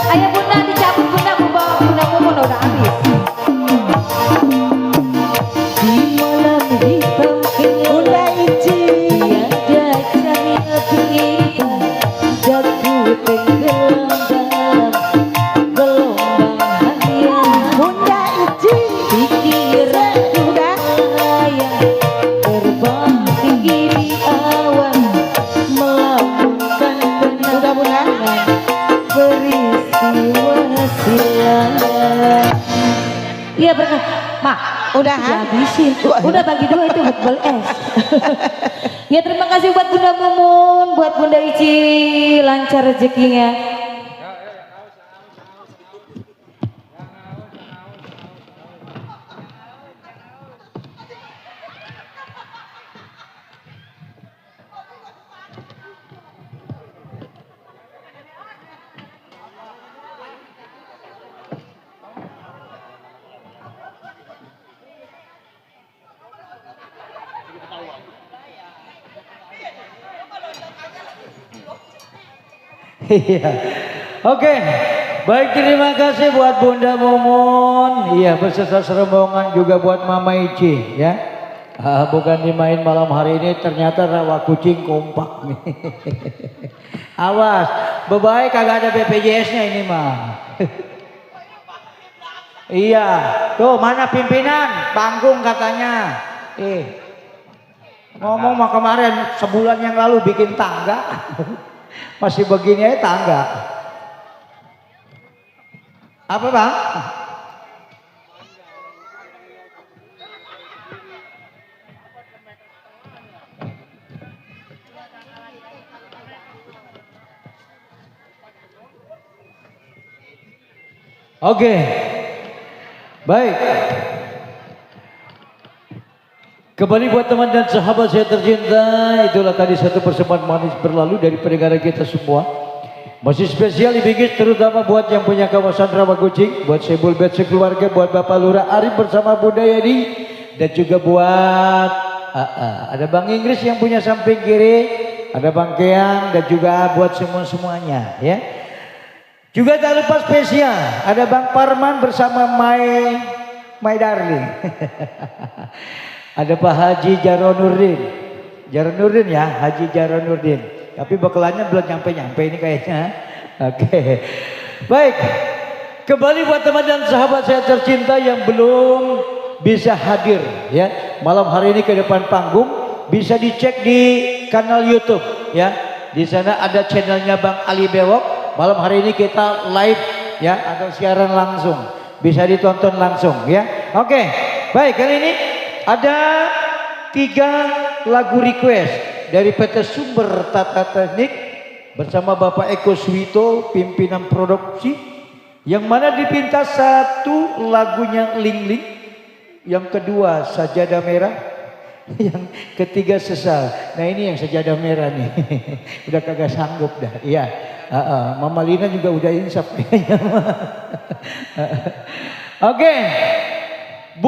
[SPEAKER 2] Ayah Bunda dicabut Bunda Momon udah habis.
[SPEAKER 3] Di malam hitam Bunda Ici,
[SPEAKER 2] Tiada cermin kita, daku tenggelam dalam gelombang harian.
[SPEAKER 3] Bunda Ici,
[SPEAKER 2] Pikiranku melayang terbang tinggi di awan, melamunkan kenangan peristiwa silam. Iya berkah, Mak.
[SPEAKER 3] udah
[SPEAKER 2] Habisin, udah bagi dua itu football es. Ya terima kasih buat Bunda Mumun, buat Bunda Ici, lancar rezekinya.
[SPEAKER 1] Iya. Oke. Baik, terima kasih buat Bunda Momon. Iya, beserta serombongan juga buat Mama Ici ya. Bukan dimain malam hari ini, ternyata rawa kucing kompak nih. Awas, bebaik kagak ada BPJS-nya ini mah. Iya, tuh mana pimpinan? Panggung katanya. Ngomong mah kemarin sebulan yang lalu bikin tangga. Masih begini aja tangga. Apa bang? Oke, baik. Kembali buat teman dan sahabat saya tercinta, itulah tadi satu persembahan manis berlalu dari pendengar kita semua. Masih spesial dibingkis terutama buat yang punya kawasan Rawakucing, buat Sebul Bet sekeluarga, buat Bapak Lurah Arif bersama Bunda Yadi, dan juga buat ada Bang Inggris yang punya samping kiri, ada Bang Keang, dan juga buat semuanya ya. Juga tak lupa spesial ada Bang Parman bersama My Darling. Ada Pak Haji Jaronurdin ya, Haji Jaronurdin. Tapi bekalannya belum nyampe ini kayaknya. Oke. Baik. Kembali buat teman dan sahabat saya tercinta yang belum bisa hadir ya. Malam hari ini ke depan panggung bisa dicek di kanal YouTube ya. Di sana ada channelnya Bang Ali Bewok. Malam hari ini kita live ya atau siaran langsung. Bisa ditonton langsung ya. Oke. Baik, kali ini ada 3 lagu request dari PT Sumber Tata Teknik bersama Bapak Eko Suwito pimpinan produksi, yang mana dipinta satu lagunya Ling Ling, yang kedua Sajadah Merah, yang ketiga Sesal. Nah ini yang Sajadah Merah nih. Udah kagak sanggup dah. Iya. Mama Lina juga udah insaf kayaknya. Oke.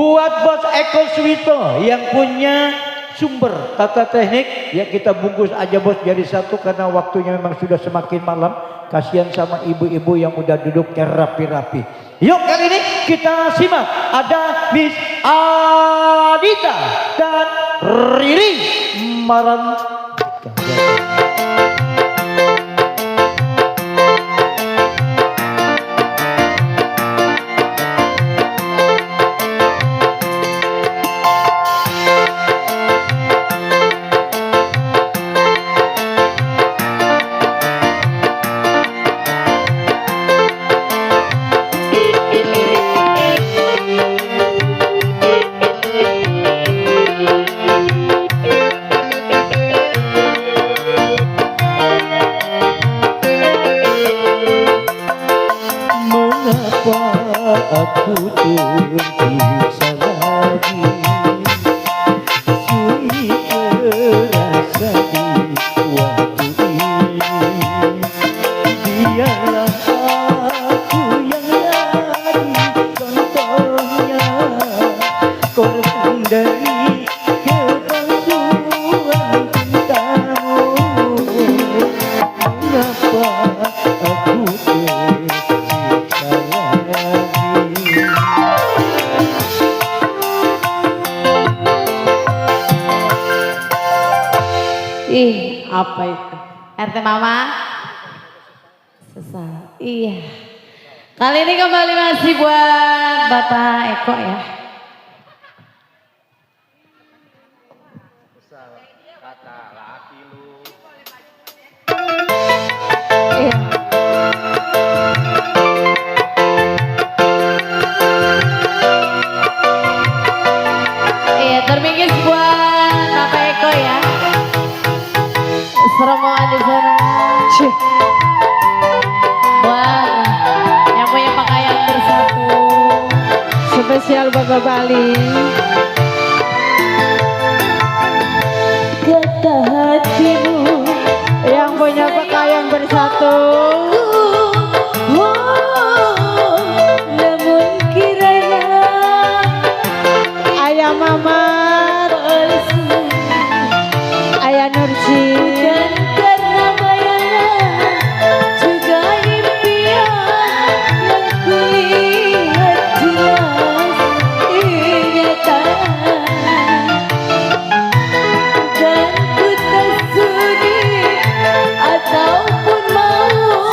[SPEAKER 1] Buat Bos Eko Suwito yang punya sumber tata teknik, ya kita bungkus aja bos jadi satu karena waktunya memang sudah semakin malam. Kasihan sama ibu-ibu yang udah duduknya rapi-rapi. Yuk kali ini kita simak ada Miss Adita dan Riri Maran.
[SPEAKER 3] Aku terpisah lagi, sunyi terasa di waktu ini. Biarlah aku yang jadi contohnya, korban dari kepalsuan cintamu. Mengapa aku tersiksa lagi?
[SPEAKER 2] Ih, apa itu? RT Mama? Sesal. Iya. Kali ini kembali masih buat Bapak Eko ya. Iya. Iya, terminggis buat Bapak Eko ya. Serombongan di sana. Buat yang punya pakaian bersatu.
[SPEAKER 3] Spesial Bapak Bali.
[SPEAKER 2] Kata hatimu
[SPEAKER 3] Yang punya pakaian bersatu.
[SPEAKER 2] namun kiranya
[SPEAKER 3] Ayah Mamat, Ayah Nursi,
[SPEAKER 2] dan karena bayangan juga impian yang kulihat jelas nyata, dan ku tak sudi ataupun mau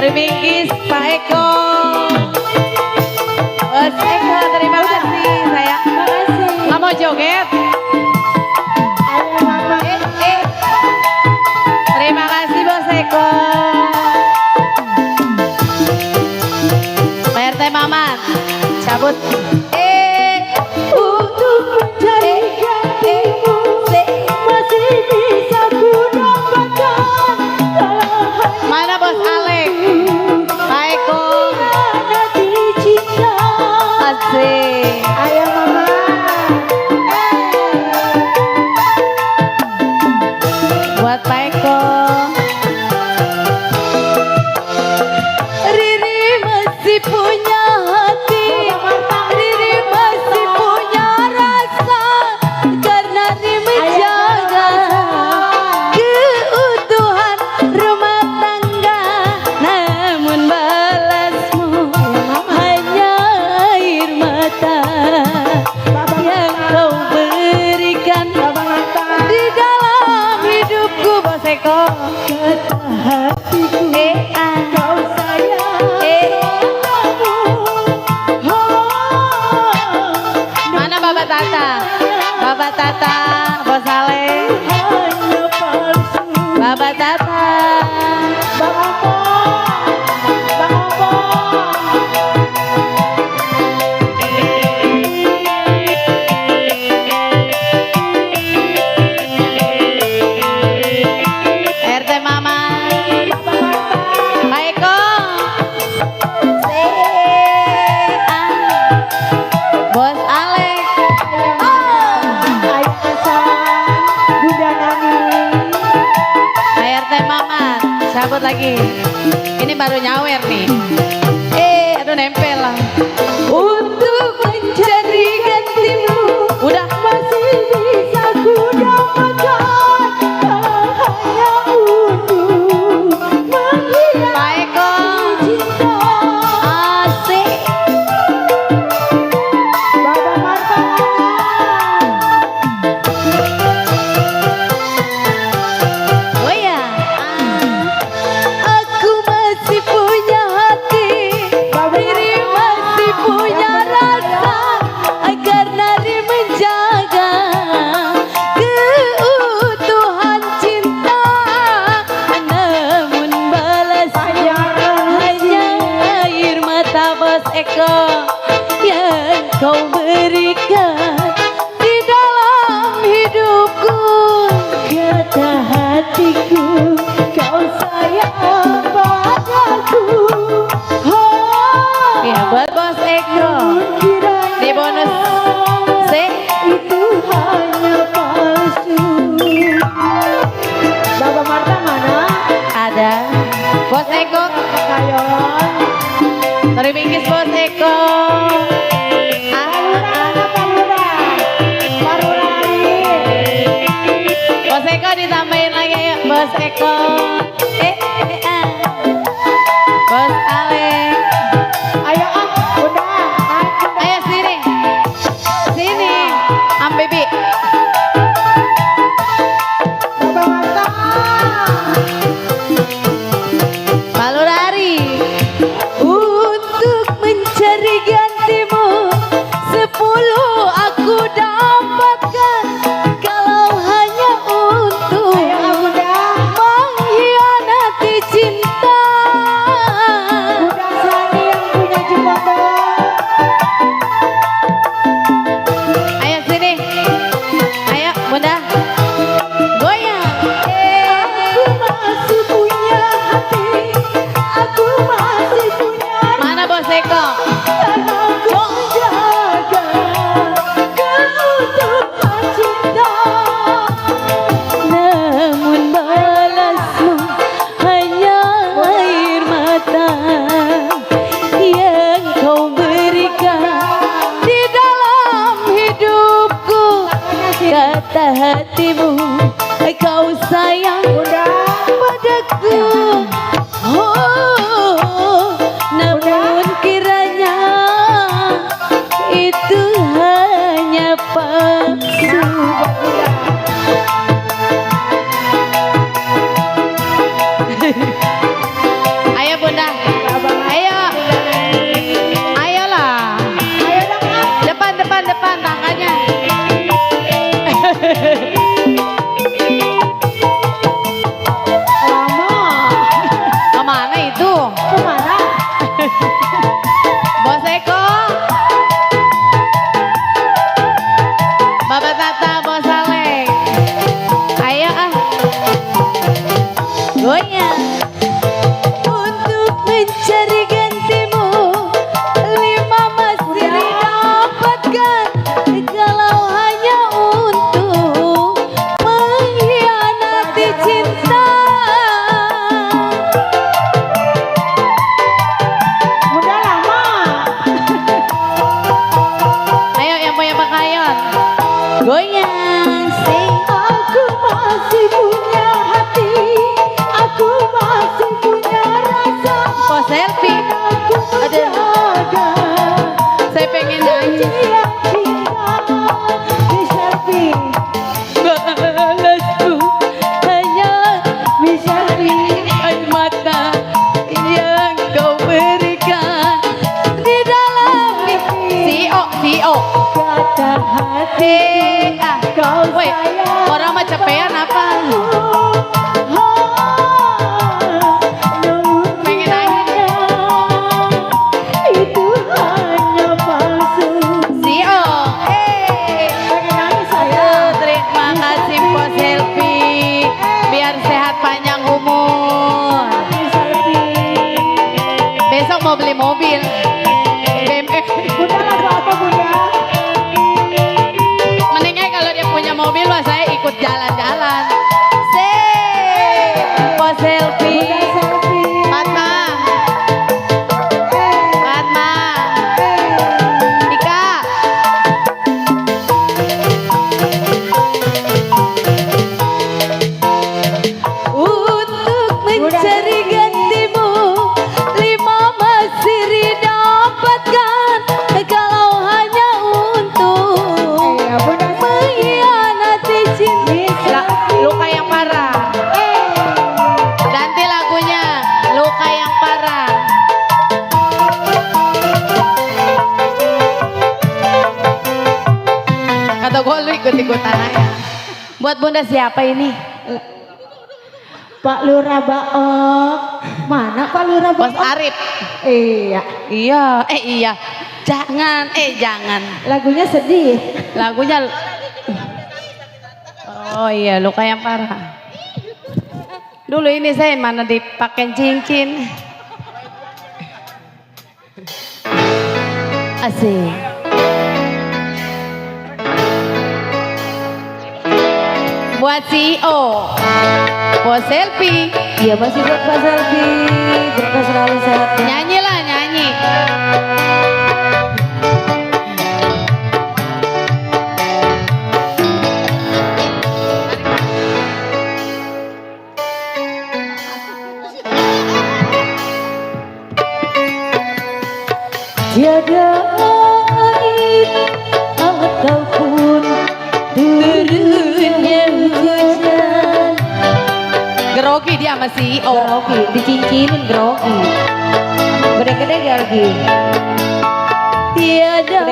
[SPEAKER 4] Bingkis Pak Eko. Bos Eko terima kasih sayang.
[SPEAKER 2] Makasih.
[SPEAKER 4] Nggak mau joget?
[SPEAKER 2] Ayah mama.
[SPEAKER 4] Terima kasih Bos Eko. Pak RT Maman cabut.
[SPEAKER 2] Untuk mencari gantimu masih bisa ku dapatkan.
[SPEAKER 4] Mana Bos Alek? Pak Eko.
[SPEAKER 2] Nanti cinta.
[SPEAKER 4] Asik.
[SPEAKER 2] Ayah mama.
[SPEAKER 4] Buat Pak Eko.
[SPEAKER 2] Riri masih punya hati, Riri masih punya rasa, karena Riri menjaga keutuhan rumah tangga.
[SPEAKER 4] Namun balasmu
[SPEAKER 2] Hanya air mata
[SPEAKER 4] yang kau berikan
[SPEAKER 2] di dalam
[SPEAKER 4] hidupku Bos Eko.
[SPEAKER 2] kata hatiku. Kau sayang kamu.
[SPEAKER 4] Mana Bapak Tata? Bapak Tata, Bos Ale.
[SPEAKER 2] Hanya palsu.
[SPEAKER 4] Bapak Tata.
[SPEAKER 2] Bang Ompong, Bang Ompong.
[SPEAKER 4] RT Mama. Pak Eko. Bos Alek.
[SPEAKER 2] Ayah Hasan, Bunda Nani.
[SPEAKER 4] RT Mama. Cabut lagi. Ini baru nyawer nih. Aduh nempel lah.
[SPEAKER 2] Untuk mencari gantimu
[SPEAKER 4] Udah.
[SPEAKER 2] masih bisa ku dapatkan, hanya untuk menghina
[SPEAKER 4] Pak Eko.
[SPEAKER 2] cinta.
[SPEAKER 4] Asik.
[SPEAKER 2] Baba Marta.
[SPEAKER 4] Oh ya.
[SPEAKER 2] Aku masih punya hati, Riri masih punya rasa, karena Riri menjaga keutuhan cinta.
[SPEAKER 4] Namun balas hanya air mata Bos Eko yang kau berikan di dalam hidupku.
[SPEAKER 2] Kata hatiku, kau sayang padaku. Oh,
[SPEAKER 4] Ya buat Bos Eko.
[SPEAKER 2] kiranya
[SPEAKER 4] Di bonus C
[SPEAKER 2] itu hanya palsu. Baba Marta mana?
[SPEAKER 4] ada. Bos Eko.
[SPEAKER 2] Kayon.
[SPEAKER 4] Dari Bingkis Bos Eko. Bos Eko ditambahin lagi ya Bos Eko. Bos Ale.
[SPEAKER 2] Ayo udah.
[SPEAKER 4] Ayo sini. Sini. Am Bibi.
[SPEAKER 2] Baba Marta.
[SPEAKER 4] Malu lari.
[SPEAKER 2] Untuk mencari gantimu 10 aku dapatkan, kalau hanya untuk mengkhianati cinta. Udah Sani yang punya Jumbo.
[SPEAKER 4] Ayo sini. Ayo Bunda. Goyang.
[SPEAKER 2] Aku masih punya hati, aku masih punya
[SPEAKER 4] Mana Bos Eko?
[SPEAKER 2] karena aku menjaga keutuhan cinta.
[SPEAKER 4] Namun balasmu hanya air mata yang kau berikan di dalam hidupku. Kata hatimu kau sayang padaku. Oh, namun kiranya itu hanya palsu. Ayo Bunda.
[SPEAKER 2] goyang untuk mencari gantimu. 5 masih didapatkan kalau hanya untuk mengkhianati cinta.
[SPEAKER 3] Udah lama.
[SPEAKER 2] Ayo yang punya pakaian goyang sing.
[SPEAKER 3] Aku masih punya hati, aku masih punya rasa.
[SPEAKER 2] Oh selfie,
[SPEAKER 3] Aku menjaga
[SPEAKER 2] saya pengen nyanyi.
[SPEAKER 3] yang cinta di selfie.
[SPEAKER 2] Balasku hanya
[SPEAKER 3] Misalnya
[SPEAKER 2] air mata yang kau berikan di dalam CEO
[SPEAKER 3] kata hati kau
[SPEAKER 2] Woi,
[SPEAKER 3] sayang.
[SPEAKER 2] orang mah capean apa? Pengen nanya.
[SPEAKER 3] Itu hanya palsu.
[SPEAKER 2] CEO,
[SPEAKER 3] Pengen nangis saya.
[SPEAKER 2] terima kasih po selfie, biar sehat panjang umur.
[SPEAKER 3] Selfie.
[SPEAKER 2] Besok mau beli mobil, BMW.
[SPEAKER 3] Bunda lagu apa bunda?
[SPEAKER 2] Mendingnya kalau dia punya mobil, wah saya ikut jalan-jalan. Po selfie.
[SPEAKER 3] Bunda selfie.
[SPEAKER 2] Fatma, Fatma, Ika. Untuk mencari gantimu, 5 masih didapatkan kalau hanya untuk
[SPEAKER 3] Ya bunda
[SPEAKER 2] mengkhianati cinta. Luka yang parah. Ganti lagunya, luka yang parah. Kata gue lu ikut-ikutan aja. Buat bunda siapa ini?
[SPEAKER 3] Pak Lurah Baok. Mana Pak Lurah
[SPEAKER 2] Bos
[SPEAKER 3] Baok?
[SPEAKER 2] Arif.
[SPEAKER 3] Iya.
[SPEAKER 2] Iya. Jangan.
[SPEAKER 3] Lagunya sedih.
[SPEAKER 2] Lagunya. Oh iya, luka yang parah. Dulu ini saya mana dipakai cincin. Asik. Buat CEO, buat selfie,
[SPEAKER 3] Iya masih buat Pak Selfie. Berkah selalu sehat.
[SPEAKER 2] nyanyilah nyanyi.
[SPEAKER 3] Tiada air ataupun turunnya hujan.
[SPEAKER 2] Grogi dia sama CEO.
[SPEAKER 3] Grogi, dicincinin grogi. Gede-gede lagi.
[SPEAKER 2] Tiada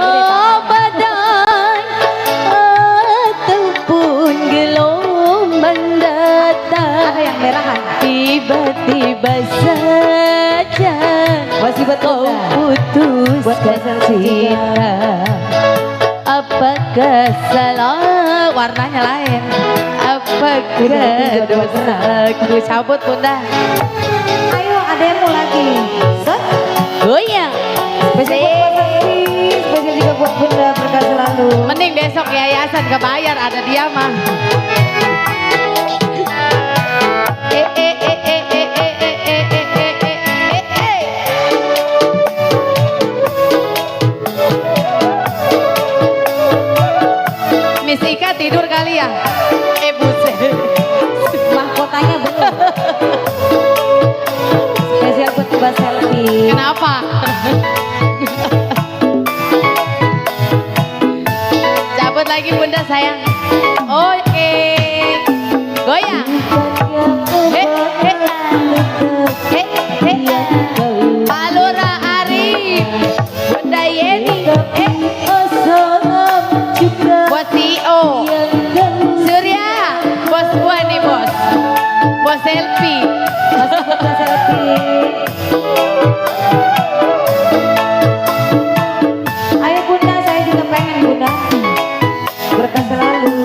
[SPEAKER 2] badan ataupun gelombang datang.
[SPEAKER 3] Ada yang merahan.
[SPEAKER 2] Tiba-tiba saja
[SPEAKER 3] Masih buat
[SPEAKER 2] kau
[SPEAKER 3] Bunda.
[SPEAKER 2] putus
[SPEAKER 3] Buat Bunda selfie.
[SPEAKER 2] cinta. Apakah salah? Warnanya lain. Apakah dosaku? Cabut bunda.
[SPEAKER 3] Ayo ada yang mau lagi. Set.
[SPEAKER 2] Goyang.
[SPEAKER 3] Spesial buat Pak Selfie. Spesial juga buat Bunda. Berkah selalu.
[SPEAKER 2] Mending besok yayasan kebayar ada dia mah. Miss Ika tidur kali ya? Buset.
[SPEAKER 3] Mahkotanya belum. Spesial buat Mbak Selfie.
[SPEAKER 2] Kenapa? Cabut lagi bunda sayang. Oke. Goyang. Pak Lurah Arif, Bunda Yeni, buat CEO, Surya, bos gua nih bos, bos selfie.
[SPEAKER 3] Masih buat Mbak Selfie. Ayo Bunda, saya juga pengen Bunda. Berkah selalu.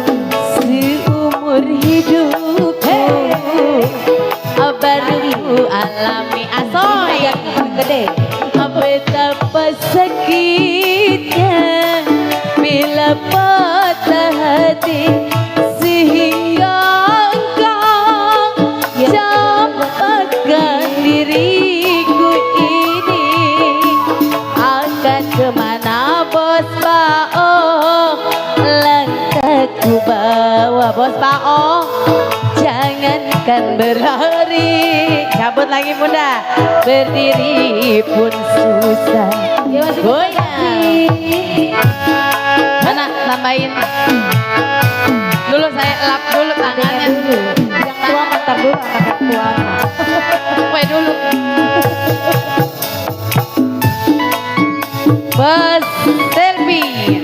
[SPEAKER 2] Seumur hidupku akan berlari. Cabut lagi bunda. Berdiri pun susah. Goyang.
[SPEAKER 4] Mana tambahin. Dulu saya lap dulu tangannya.
[SPEAKER 2] Yang tua mantar dulu anak tua.
[SPEAKER 4] Kue dulu.
[SPEAKER 2] Bos selfie.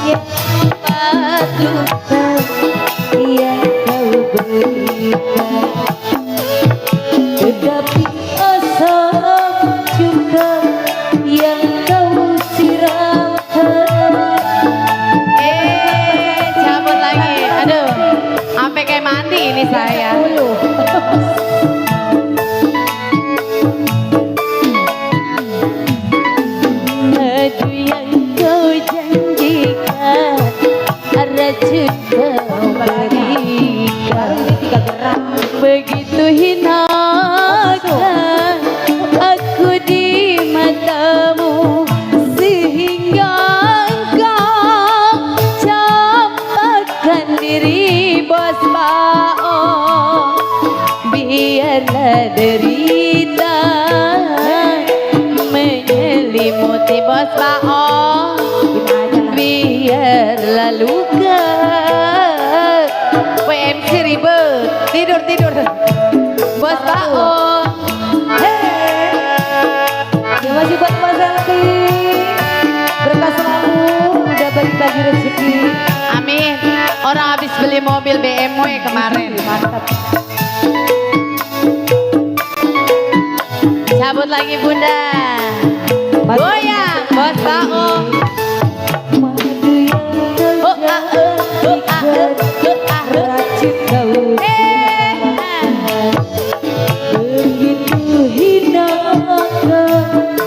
[SPEAKER 2] Yang lupa yang kau berikan, tetapi asal juga yang kau siramkan.
[SPEAKER 4] Cabut lagi. Aduh. Sampai kayak mandi ini saya.
[SPEAKER 2] Madu yang kau janjikan, racun kau berikan. Begitu hinakan aku di matamu, sehingga engkau campakkan diri bos Bao. Biarlah derita menyelimuti bos Bao, biarlah luka.
[SPEAKER 4] WMC ribet. Tidur.
[SPEAKER 2] Bos Bao, terima kasih buat Mas Elvi. Berkah selalu, udah bagi-bagi rezeki.
[SPEAKER 4] Amin. Orang habis beli mobil BMW kemarin.
[SPEAKER 2] Mantap.
[SPEAKER 4] Cabut lagi bunda. Goyang bos Bao.
[SPEAKER 2] Madu yang kau janjikan, racun kau siramkan. Begitu hinakan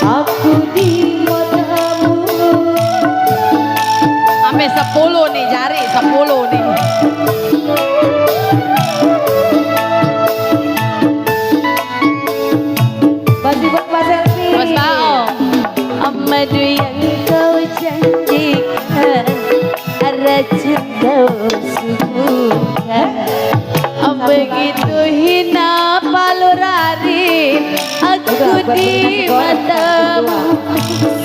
[SPEAKER 2] aku di matamu.
[SPEAKER 4] Sampai 10 nih jari 10 nih.
[SPEAKER 2] Masih buat Mas Elvi.
[SPEAKER 4] Bos Bao.
[SPEAKER 2] Madu yang kau janjikan, racun kau suguhkan. Begitu hina palurari aku di matamu,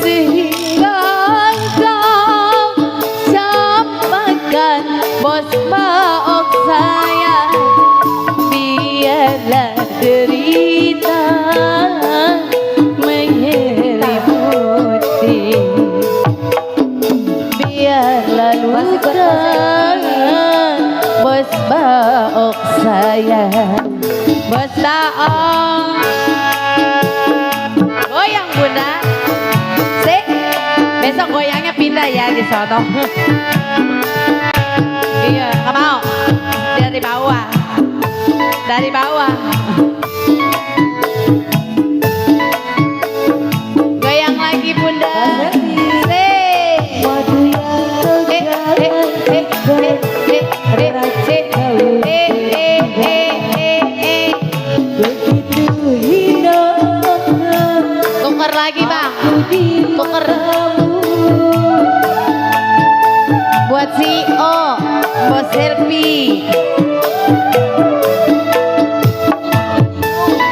[SPEAKER 2] sehingga engkau campakkan bos Baok saya. Biarlah derita menyelimuti, biarlah luka bos Baok saya.
[SPEAKER 4] Bos Bao. Goyang bunda. Sik. Besok goyangnya pindah ya di sono. Iya, nggak mau. Dari bawah. Dari bawah. Goyang lagi bunda. Sik.
[SPEAKER 2] Madu yang kau janjikan, racun kau siramkan. Begitu hinakan
[SPEAKER 4] Tuker lagi bang.
[SPEAKER 2] aku di
[SPEAKER 4] Tuker.
[SPEAKER 2] matamu.
[SPEAKER 4] Buat CEO. Bos selfie.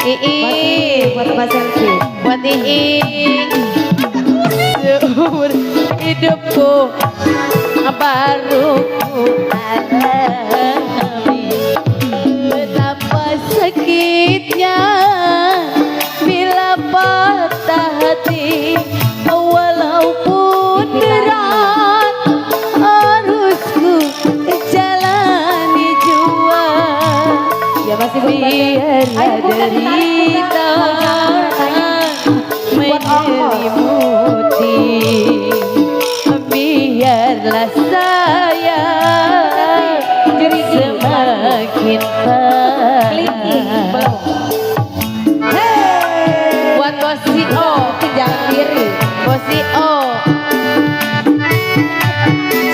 [SPEAKER 4] Iing.
[SPEAKER 2] Buat Mas Elvi.
[SPEAKER 4] Buat Iing. Seumur hidupku baru ku alami betapa sakitnya bila patah hati, walaupun berat harusku jalani jua.
[SPEAKER 2] Ya masih buat Mas Elvi.
[SPEAKER 4] Biarlah derita menyelimuti, biarlah saya semakin parah. Buat bos CEO, jangan diri. Bos CEO,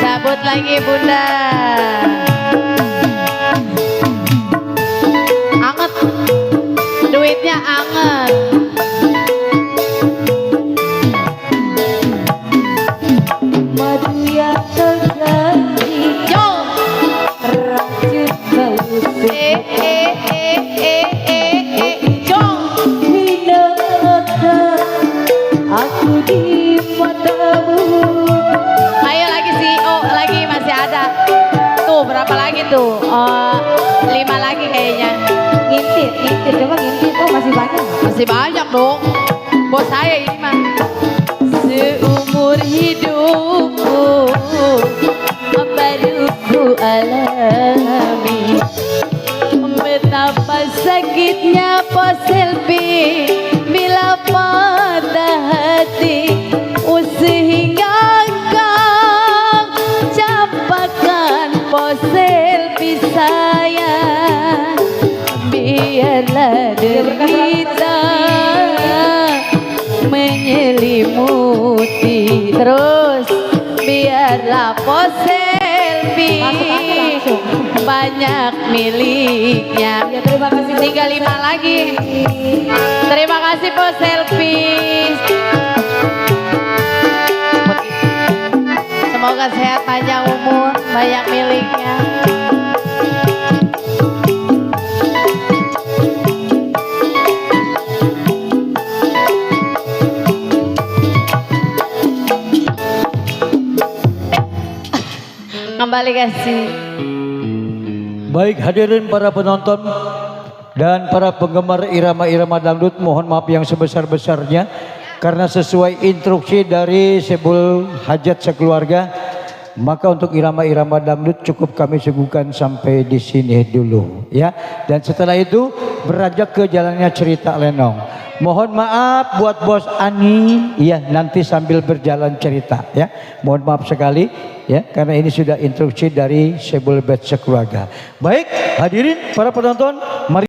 [SPEAKER 4] cabut lagi bunda. Anget, duitnya anget.
[SPEAKER 2] Madu yang
[SPEAKER 4] itu 5 lagi kayaknya.
[SPEAKER 2] Ngintip coba ngintip. Oh masih banyak.
[SPEAKER 4] Masih banyak dong. Bos saya ini mah. Seumur hidupku baru ku alami betapa sakitnya poselbi bila patah hati sehingga kau capakan poselbi saya biarlah derita menyelimuti terus biarlah poselbi banyak miliknya.
[SPEAKER 2] Ya terima kasih.
[SPEAKER 4] Tinggal 5 lagi. Terima kasih poselbi. Semoga sehat panjang umur, banyak miliknya. Kembali kasih.
[SPEAKER 1] Baik hadirin para penonton dan para penggemar irama-irama dangdut, mohon maaf yang sebesar-besarnya karena sesuai instruksi dari Sebul Hajat Sekeluarga, maka untuk irama-irama dangdut cukup kami suguhkan sampai di sini dulu ya. Dan setelah itu beranjak ke jalannya cerita lenong. Mohon maaf buat Bos Ani ya, nanti sambil berjalan cerita ya. Mohon maaf sekali ya, karena ini sudah instruksi dari Sebul Bet Sekeluarga. Baik hadirin para penonton, mari